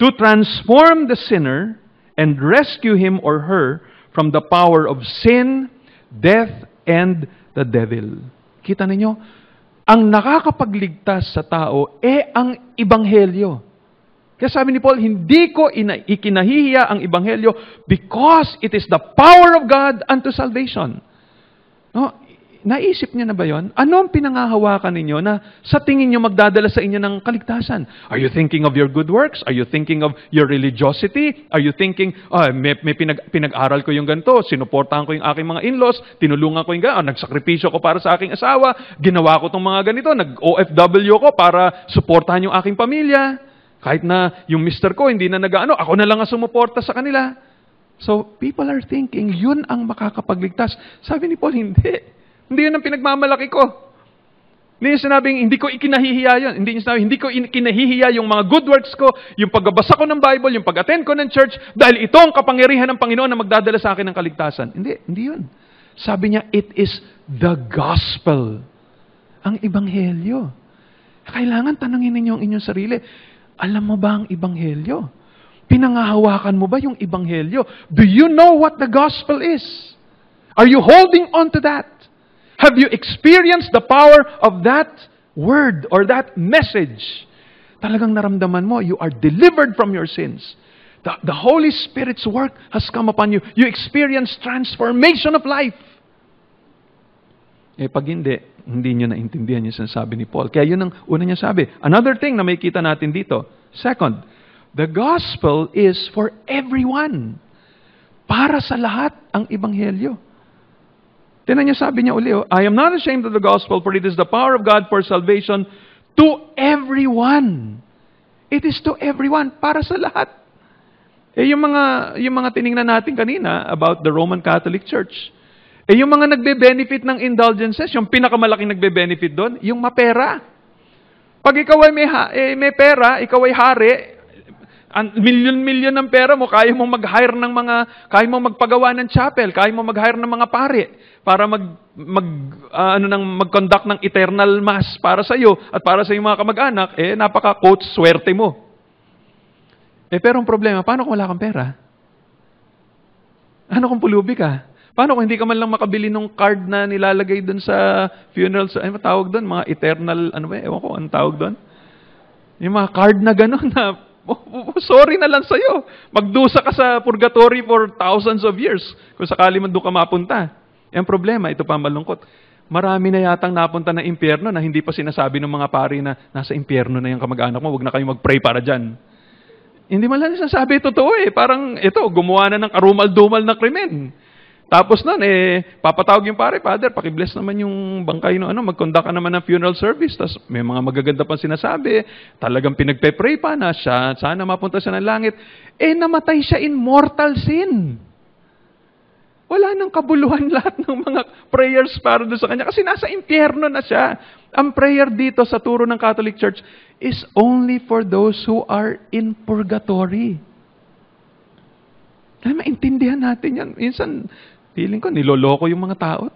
[SPEAKER 1] to transform the sinner and rescue him or her from the power of sin, death, and the devil. Kita ninyo, ang nakakapagligtas sa tao ang Ebanghelyo. Kaya sabi ni Paul, hindi ko ikinahihiya ang Ebanghelyo because it is the power of God unto salvation. No? Naisip niyo na ba yon? Ano ang pinangahawakan ninyo na sa tingin niyo magdadala sa inyo ng kaligtasan? Are you thinking of your good works? Are you thinking of your religiosity? Are you thinking, pinag-aral ko yung ganito, sinuportahan ko yung aking mga in-laws, tinulungan ko yung ganito, nagsakripisyo ko para sa aking asawa, ginawa ko itong mga ganito, nag-OFW ko para suportahan yung aking pamilya. Kahit na yung mister ko hindi na ako na lang ang sumuporta sa kanila. So, people are thinking, yun ang makakapagligtas. Sabi ni Paul, hindi. Hindi yun ang pinagmamalaki ko. Hindi niya sinabing, hindi ko ikinahihiya yun. Hindi niya sinabing, hindi ko ikinahihiya yung mga good works ko, yung pagbabasa ko ng Bible, yung pag-attend ko ng church, dahil ito ang kapangyarihan ng Panginoon na magdadala sa akin ng kaligtasan. Hindi yun. Sabi niya, it is the gospel. Ang Ebanghelyo. Kailangan tanungin ninyo ang inyong sarili, alam mo ba ang Ebanghelyo? Pinangahawakan mo ba yung Ebanghelyo? Do you know what the gospel is? Are you holding on to that? Have you experienced the power of that word or that message? Talagang naramdaman mo, you are delivered from your sins. The Holy Spirit's work has come upon you. You experience transformation of life. Pag hindi nyo naintindihan yung sinasabi ni Paul. Kaya yun ang una niya sabi. Another thing na may kita natin dito. Second, the gospel is for everyone. Para sa lahat ang Ebanghelyo. Tinan niya, sabi niya uli, I am not ashamed of the gospel, for it is the power of God for salvation to everyone. It is to everyone, para sa lahat. Yung mga tiningnan natin kanina about the Roman Catholic Church, yung mga nagbe-benefit ng indulgences, yung pinakamalaking nagbe-benefit doon, yung mapera. Pag ikaw ay may pera, ikaw ay hari, milyon-milyon ng pera mo, kaya mong kaya mong magpagawa ng chapel, kaya mong mag-hire ng mga pare para mag-conduct ng eternal mass para sa iyo at para sa iyong mga kamag-anak, napaka-quote, swerte mo. Pero ang problema, paano kung wala kang pera? Ano kung pulubi ka? Paano kung hindi ka man lang makabili ng card na nilalagay doon sa funeral, ano tawag doon? Mga eternal, ewan ko, anong tawag doon? Yung mga card na gano'n na, sorry na lang sa'yo. Magdusa ka sa purgatory for thousands of years kung sakali man doon ka mapunta. Ang problema, ito pa malungkot. Marami na yatang napunta na impyerno na hindi pa sinasabi ng mga pari na nasa impyerno na yung kamag-anak mo, huwag na kayo mag-pray para dyan. Hindi man lang sinasabi, totoo Parang ito, gumawa na ng karumal-dumal na krimen. Tapos nun, papatawag yung pare, Father, pakibless naman yung bangkay mag-conduct ka naman ng funeral service. Tapos may mga magaganda pang sinasabi, talagang pinagpe-pray pa na siya, sana mapunta siya ng langit. Namatay siya in mortal sin. Wala ng kabuluhan lahat ng mga prayers para doon sa kanya. Kasi nasa impyerno na siya. Ang prayer dito sa turo ng Catholic Church is only for those who are in purgatory. Kaya maintindihan natin yan. Minsan, feeling ko, niloloko yung mga tao.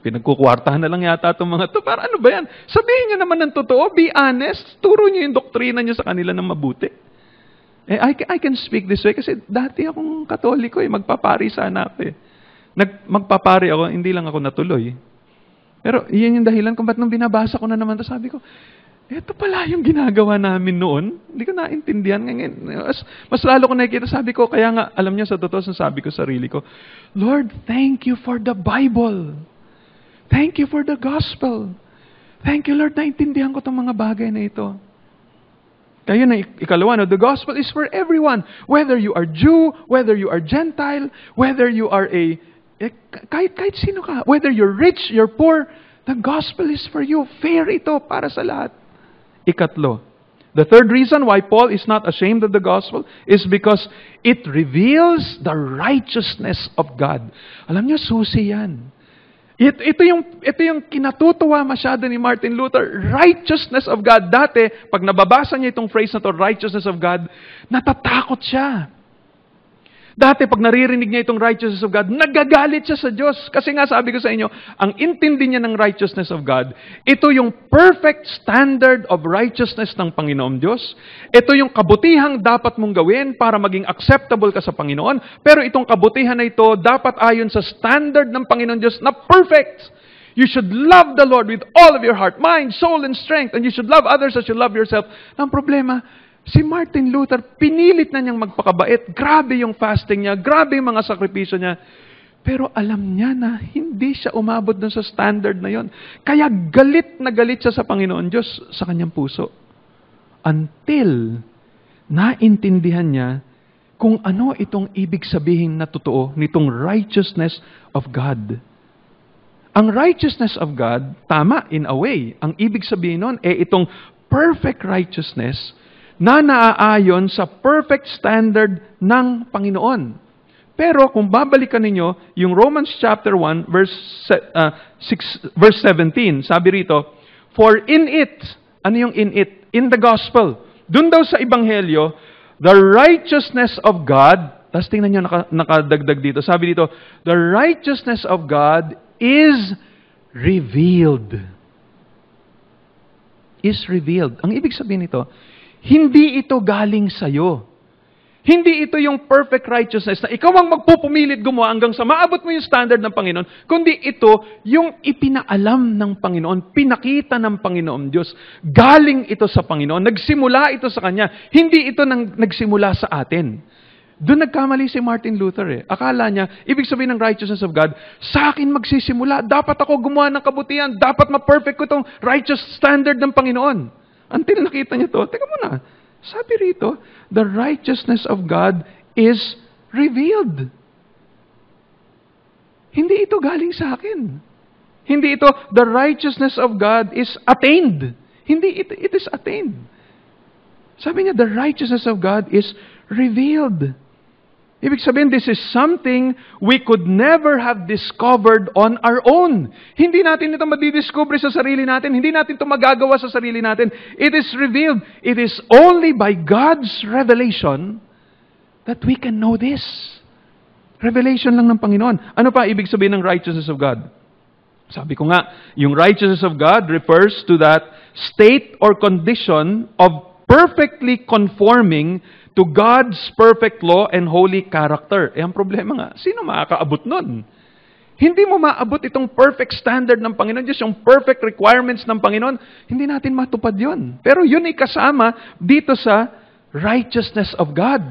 [SPEAKER 1] Pinagkukwartahan na lang yata itong mga to. Para ano ba yan? Sabihin nyo naman ng totoo, be honest. Turo nyo yung doktrina nyo sa kanila ng mabuti. I can speak this way kasi dati akong Katoliko magpapari sana ako magpapari ako, hindi lang ako natuloy. Pero yun yung dahilan kung ba't nung binabasa ko na naman to, sabi ko, ito pala yung ginagawa namin noon. Hindi ko naintindihan. Mas lalo ko nakikita, sabi ko, kaya nga, alam niyo sa totoo, sabi ko sa sarili ko, Lord, thank you for the Bible. Thank you for the gospel. Thank you, Lord, naintindihan ko itong mga bagay na ito. Kaya na ikalawa, the gospel is for everyone. Whether you are Jew, whether you are Gentile, whether you are kahit sino ka, whether you're rich, you're poor, the gospel is for you. Fair ito para sa lahat. Ikatlo, the third reason why Paul is not ashamed of the gospel is because it reveals the righteousness of God. Alam niyo, susi yan. Ito yung kinatutuwa masyado ni Martin Luther, righteousness of God. Dati, pag nababasa niya itong phrase na to, righteousness of God, natatakot siya. Dati, pag naririnig niya itong righteousness of God, nagagalit siya sa Diyos. Kasi nga sabi ko sa inyo, ang intindi niya ng righteousness of God, ito yung perfect standard of righteousness ng Panginoon Diyos. Ito yung kabutihang dapat mong gawin para maging acceptable ka sa Panginoon. Pero itong kabutihan na ito, dapat ayon sa standard ng Panginoon Diyos na perfect. You should love the Lord with all of your heart, mind, soul, and strength. And you should love others as you love yourself. Ang problema, si Martin Luther, pinilit na niyang magpakabait. Grabe yung fasting niya. Grabe yung mga sakripisyo niya. Pero alam niya na hindi siya umabot dun sa standard na yon. Kaya galit na galit siya sa Panginoon Diyos sa kanyang puso. Until naintindihan niya kung ano itong ibig sabihin na totoo nitong righteousness of God. Ang righteousness of God, tama in a way. Ang ibig sabihin nun, itong perfect righteousness na naaayon sa perfect standard ng Panginoon. Pero kung babalikan ninyo yung Romans chapter 1 verse 17, sabi rito, for in it, ano yung in it? In the gospel. Dun daw sa ebanghelyo, the righteousness of God, tapos tingnan nyo nakadagdag dito, sabi dito, the righteousness of God is revealed. Is revealed. Ang ibig sabihin nito, hindi ito galing sa'yo. Hindi ito yung perfect righteousness na ikaw ang magpupumilit gumawa hanggang sa maabot mo yung standard ng Panginoon, kundi ito yung ipinaalam ng Panginoon, pinakita ng Panginoon Diyos. Galing ito sa Panginoon, nagsimula ito sa Kanya. Hindi ito nagsimula sa atin. Doon nagkamali si Martin Luther. Akala niya, ibig sabihin ng righteousness of God, sa akin magsisimula, dapat ako gumawa ng kabutihan, dapat ma-perfect ko itong righteous standard ng Panginoon. Until nakita niyo to, teka muna, sabi rito, the righteousness of God is revealed. Hindi ito galing sa akin. Hindi ito, the righteousness of God is attained. Hindi, it is attained. Sabi niya, the righteousness of God is revealed. Ibig sabihin, this is something we could never have discovered on our own. Hindi natin ito madidiscover sa sarili natin. Hindi natin ito magagawa sa sarili natin. It is revealed. It is only by God's revelation that we can know this. Revelation lang ng Panginoon. Ano pa ibig sabihin ng righteousness of God? Sabi ko nga, yung righteousness of God refers to that state or condition of perfectly conforming to God's perfect law and holy character. Ang problema nga, sino makakaabot nun? Hindi mo maabot itong perfect standard ng Panginoon Diyos, yung perfect requirements ng Panginoon, hindi natin matupad yun. Pero yun ay kasama dito sa righteousness of God.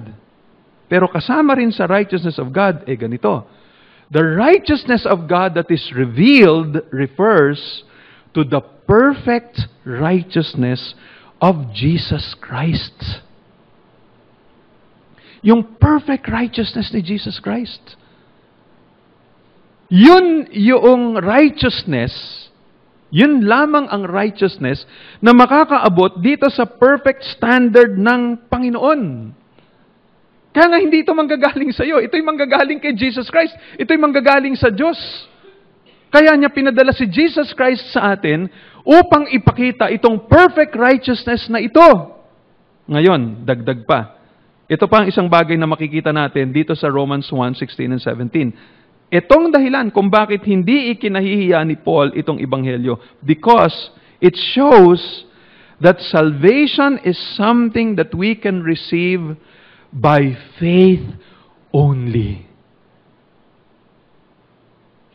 [SPEAKER 1] Pero kasama rin sa righteousness of God, ganito. The righteousness of God that is revealed refers to the perfect righteousness of Jesus Christ. Yung perfect righteousness ni Jesus Christ. Yun yung righteousness, yun lamang ang righteousness na makakaabot dito sa perfect standard ng Panginoon. Kaya nga hindi ito manggagaling sa iyo. Ito'y manggagaling kay Jesus Christ. Ito'y manggagaling sa Diyos. Kaya niya pinadala si Jesus Christ sa atin upang ipakita itong perfect righteousness na ito. Ngayon, dagdag pa. Ito pa ang isang bagay na makikita natin dito sa Romans 1:16 and 17. Itong dahilan kung bakit hindi ikinahihiya ni Paul itong ebanghelyo. Because it shows that salvation is something that we can receive by faith only.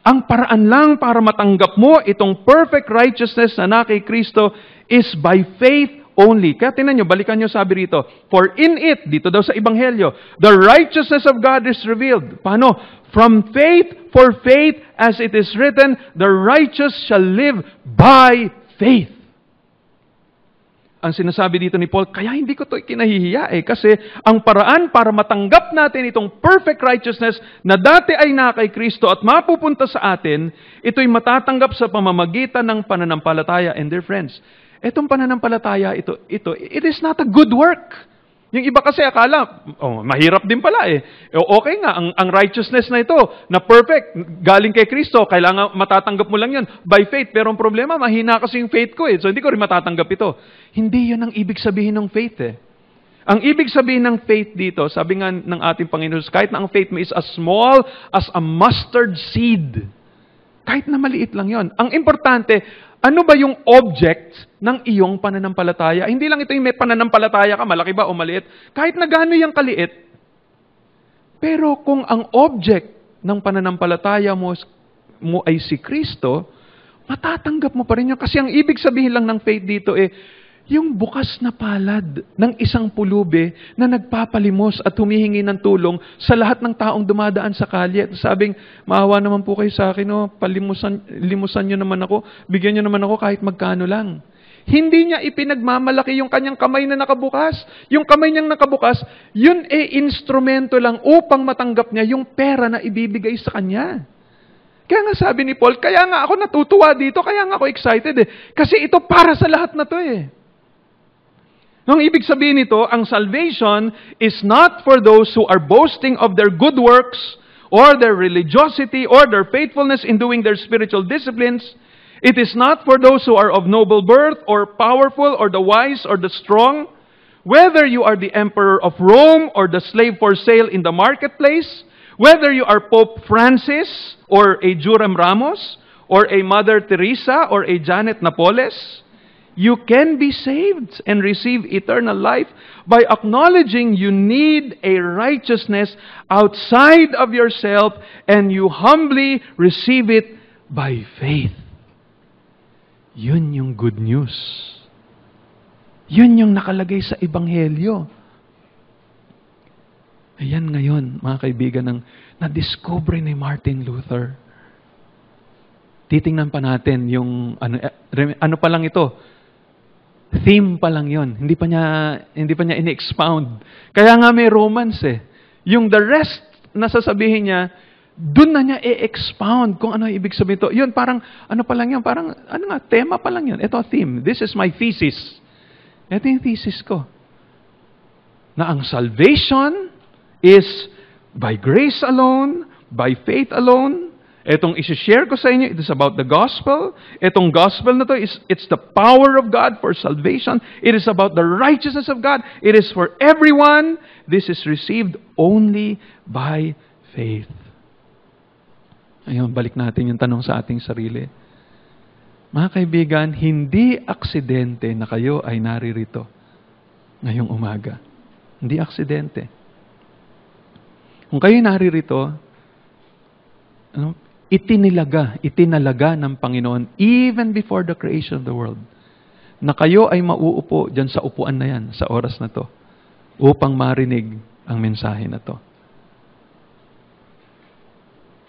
[SPEAKER 1] Ang paraan lang para matanggap mo itong perfect righteousness na kay Kristo is by faith only. Kaya tingnan nyo, balikan nyo sabi rito, for in it, dito daw sa Ebanghelyo, the righteousness of God is revealed. Paano? From faith for faith, as it is written, the righteous shall live by faith. Ang sinasabi dito ni Paul, kaya hindi ko ito kinahihiya kasi ang paraan para matanggap natin itong perfect righteousness na dati ay kay Kristo at mapupunta sa atin, ito'y matatanggap sa pamamagitan ng pananampalataya. And dear friends, itong pananampalataya, it is not a good work. Yung iba kasi akala, mahirap din pala eh. Okay nga, ang righteousness na ito, na perfect, galing kay Kristo, kailangan matatanggap mo lang yun by faith. Pero ang problema, mahina kasi yung faith ko eh. So hindi ko rin matatanggap ito. Hindi yun ang ibig sabihin ng faith eh. Ang ibig sabihin ng faith dito, sabi nga ng ating Panginoon, kahit na ang faith mo is as small as a mustard seed. Kahit na maliit lang yon. Ang importante, ano ba yung object ng iyong pananampalataya? Hindi lang ito yung may pananampalataya ka, malaki ba o maliit. Kahit na gaano yung kaliit. Pero kung ang object ng pananampalataya mo ay si Kristo, matatanggap mo pa rin yun. Kasi ang ibig sabihin lang ng faith dito yung bukas na palad ng isang pulubi na nagpapalimos at humihingi ng tulong sa lahat ng taong dumadaan sa kalye. At sabing, maawa naman po kayo sa akin, limusan nyo naman ako, bigyan nyo naman ako kahit magkano lang. Hindi niya ipinagmamalaki yung kanyang kamay na nakabukas. Yung kamay niyang nakabukas, yun instrumento lang upang matanggap niya yung pera na ibibigay sa kanya. Kaya nga sabi ni Paul, kaya nga ako natutuwa dito, kaya nga ako excited Kasi ito para sa lahat na to Nung ibig sabihin nito, ang salvation is not for those who are boasting of their good works or their religiosity or their faithfulness in doing their spiritual disciplines. It is not for those who are of noble birth or powerful or the wise or the strong. Whether you are the emperor of Rome or the slave for sale in the marketplace, whether you are Pope Francis or a Joram Ramos or a Mother Teresa or a Janet Napoles, you can be saved and receive eternal life by acknowledging you need a righteousness outside of yourself and you humbly receive it by faith. Yun yung good news. Yun yung nakalagay sa Ebanghelyo. Ayan ngayon, mga kaibigan, ng na-discover ni Martin Luther. Titingnan pa natin yung, ano pa lang ito, theme pa lang yon. Hindi pa niya in-expound. Kaya nga may Romans Yung the rest na sasabihin niya, dun na niya i-expound kung ano ibig sabihin ito. Yun, parang, ano pa lang yun? Parang, tema pa lang yun. Ito, theme. This is my thesis. Ito yung thesis ko. Na ang salvation is by grace alone, by faith alone. Itong isi-share ko sa inyo, it is about the gospel. Itong gospel na to, it's the power of God for salvation. It is about the righteousness of God. It is for everyone. This is received only by faith. Ayun, balik natin yung tanong sa ating sarili. Mga kaibigan, hindi aksidente na kayo ay naririto ngayong umaga. Hindi aksidente. Kung kayo naririto, itinalaga ng Panginoon even before the creation of the world na kayo ay mauupo dyan sa upuan na yan, sa oras na to, upang marinig ang mensahe na to.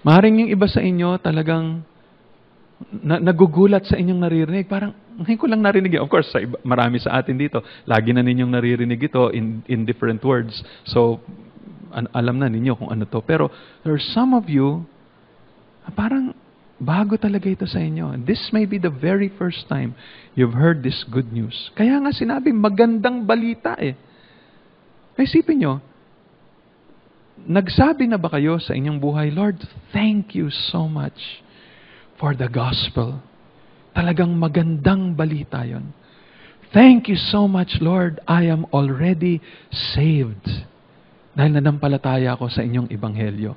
[SPEAKER 1] Maring yung iba sa inyo talagang nagugulat sa inyong naririnig. Parang, ngayon ko lang narinig. Of course, marami sa atin dito. Lagi na ninyong naririnig ito in different words. So, alam na ninyo kung ano to. Pero, there are some of you, parang bago talaga ito sa inyo. This may be the very first time you've heard this good news. Kaya nga sinabi, magandang balita Isipin nyo, nagsabi na ba kayo sa inyong buhay, Lord, thank you so much for the gospel. Talagang magandang balita yon. Thank you so much, Lord, I am already saved. Dahil nanampalataya ako sa inyong ebanghelyo.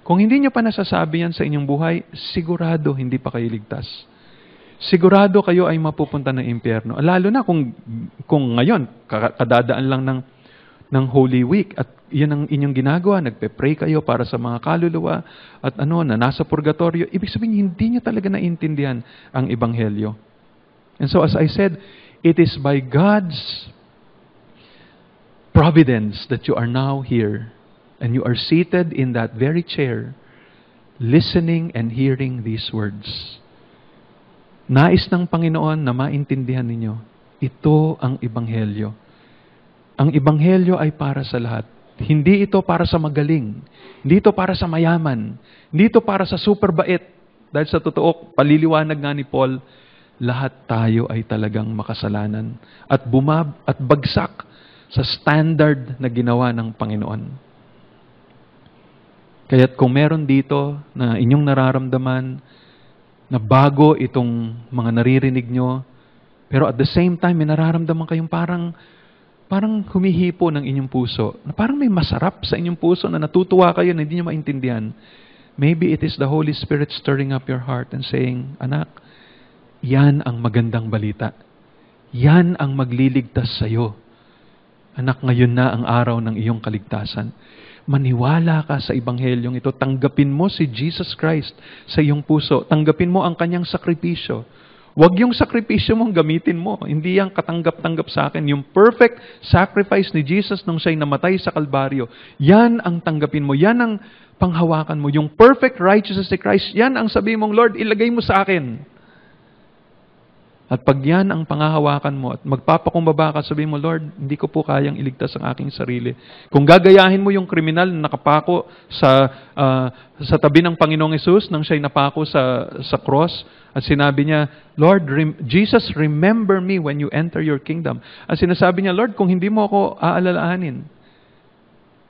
[SPEAKER 1] Kung hindi nyo pa nasasabi yan sa inyong buhay, sigurado hindi pa kayo ligtas. Sigurado kayo ay mapupunta ng impyerno. Lalo na kung ngayon, kadadaan lang ng Holy Week at yan ang inyong ginagawa, nagpe-pray kayo para sa mga kaluluwa at na nasa purgatorio. Ibig sabihin, hindi nyo talaga naintindihan ang ebanghelyo. And so as I said, it is by God's providence that you are now here and you are seated in that very chair listening and hearing these words. Nais ng Panginoon na maintindihan ninyo, ito ang ebanghelyo. Ang ebanghelyo ay para sa lahat. Hindi ito para sa magaling. Hindi ito para sa mayaman. Hindi ito para sa super bait. Dahil sa totoo, paliliwanag nga ni Paul, lahat tayo ay talagang makasalanan at bagsak sa standard na ginawa ng Panginoon. Kaya't kung meron dito na inyong nararamdaman na bago itong mga naririnig nyo, pero at the same time may nararamdaman kayong parang humihipo ng inyong puso, na parang may masarap sa inyong puso na natutuwa kayo na hindi nyo maintindihan, maybe it is the Holy Spirit stirring up your heart and saying, anak, yan ang magandang balita. Yan ang magliligtas sa iyo. Anak, ngayon na ang araw ng iyong kaligtasan. Maniwala ka sa ebanghelyong ito. Tanggapin mo si Jesus Christ sa iyong puso. Tanggapin mo ang kanyang sakripisyo. Huwag yung sakripisyo mong gamitin mo. Hindi yan katanggap-tanggap sa akin. Yung perfect sacrifice ni Jesus nung siya'y namatay sa Kalbaryo, yan ang tanggapin mo. Yan ang panghawakan mo. Yung perfect righteousness ni Christ, yan ang sabi mong, Lord, ilagay mo sa akin. At pag yan ang pangahawakan mo at magpapakumbaba ka, sabihin mo, Lord, hindi ko po kayang iligtas ang aking sarili. Kung gagayahin mo yung kriminal na nakapako sa tabi ng Panginoong Hesus nang siya'y napako sa cross at sinabi niya, Lord, Jesus, remember me when you enter your kingdom. At sinasabi niya, Lord, kung hindi mo ako aalalahanin,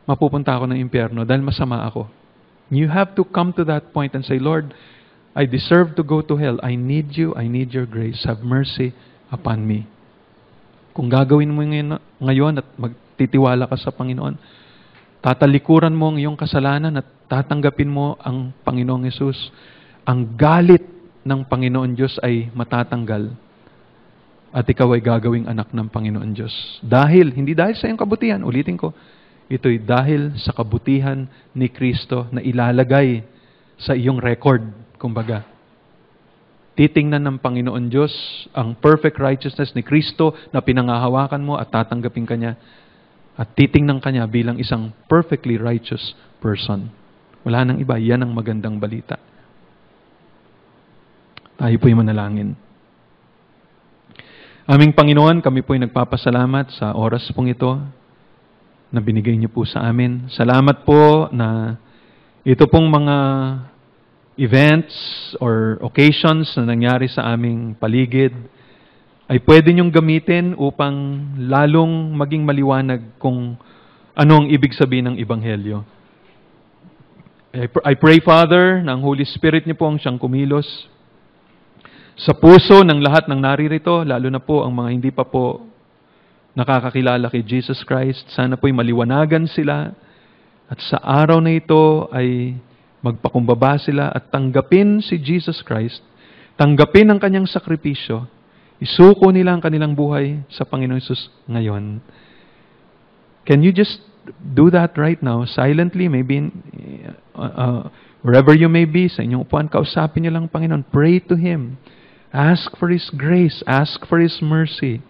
[SPEAKER 1] mapupunta ako ng impyerno dahil masama ako. You have to come to that point and say, Lord, I deserve to go to hell. I need you. I need your grace. Have mercy upon me. Kung gagawin mo ngayon at magtitiwala ka sa Panginoon, tatalikuran mo ang iyong kasalanan at tatanggapin mo ang Panginoong Hesus. Ang galit ng Panginoon Diyos ay matatanggal at ikaw ay gagawing anak ng Panginoon Diyos. Hindi dahil sa iyong kabutihan, ulitin ko, ito'y dahil sa kabutihan ni Kristo na ilalagay sa iyong record. Kumbaga, titingnan ng Panginoon Diyos ang perfect righteousness ni Kristo na pinangahawakan mo at tatanggapin ka niya at titingnan ka niya bilang isang perfectly righteous person. Wala nang iba. Yan ang magandang balita. Tayo po'y manalangin. Aming Panginoon, kami po'y nagpapasalamat sa oras pong ito na binigay niyo po sa amin. Salamat po na ito pong mga events or occasions na nangyari sa aming paligid ay pwede niyong gamitin upang lalong maging maliwanag kung anong ibig sabihin ng Ebanghelyo. I pray, Father, na ang Holy Spirit niyo po ang siyang kumilos sa puso ng lahat ng naririto, lalo na po ang mga hindi pa po nakakakilala kay Jesus Christ. Sana po'y maliwanagan sila at sa araw na ito ay magpakumbaba sila at tanggapin si Jesus Christ, tanggapin ang kanyang sakripisyo, isuko nila ang kanilang buhay sa Panginoon Hesus ngayon. Can you just do that right now, silently, maybe wherever you may be, sa inyong upuan, kausapin niyo lang ang Panginoon, pray to Him, ask for His grace, ask for His mercy.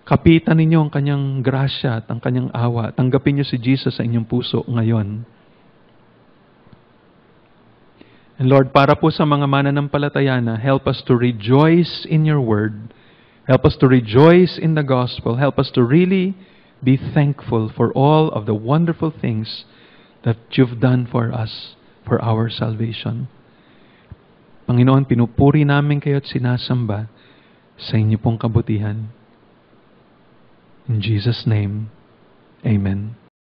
[SPEAKER 1] Kapitan ninyo ang kanyang grasya at ang kanyang awa. Tanggapin niyo si Jesus sa inyong puso ngayon. And Lord, para po sa mga mananampalataya na, help us to rejoice in your word. Help us to rejoice in the gospel. Help us to really be thankful for all of the wonderful things that you've done for us, for our salvation. Panginoon, pinupuri namin kayo at sinasamba sa inyo pong kabutihan. In Jesus' name, Amen.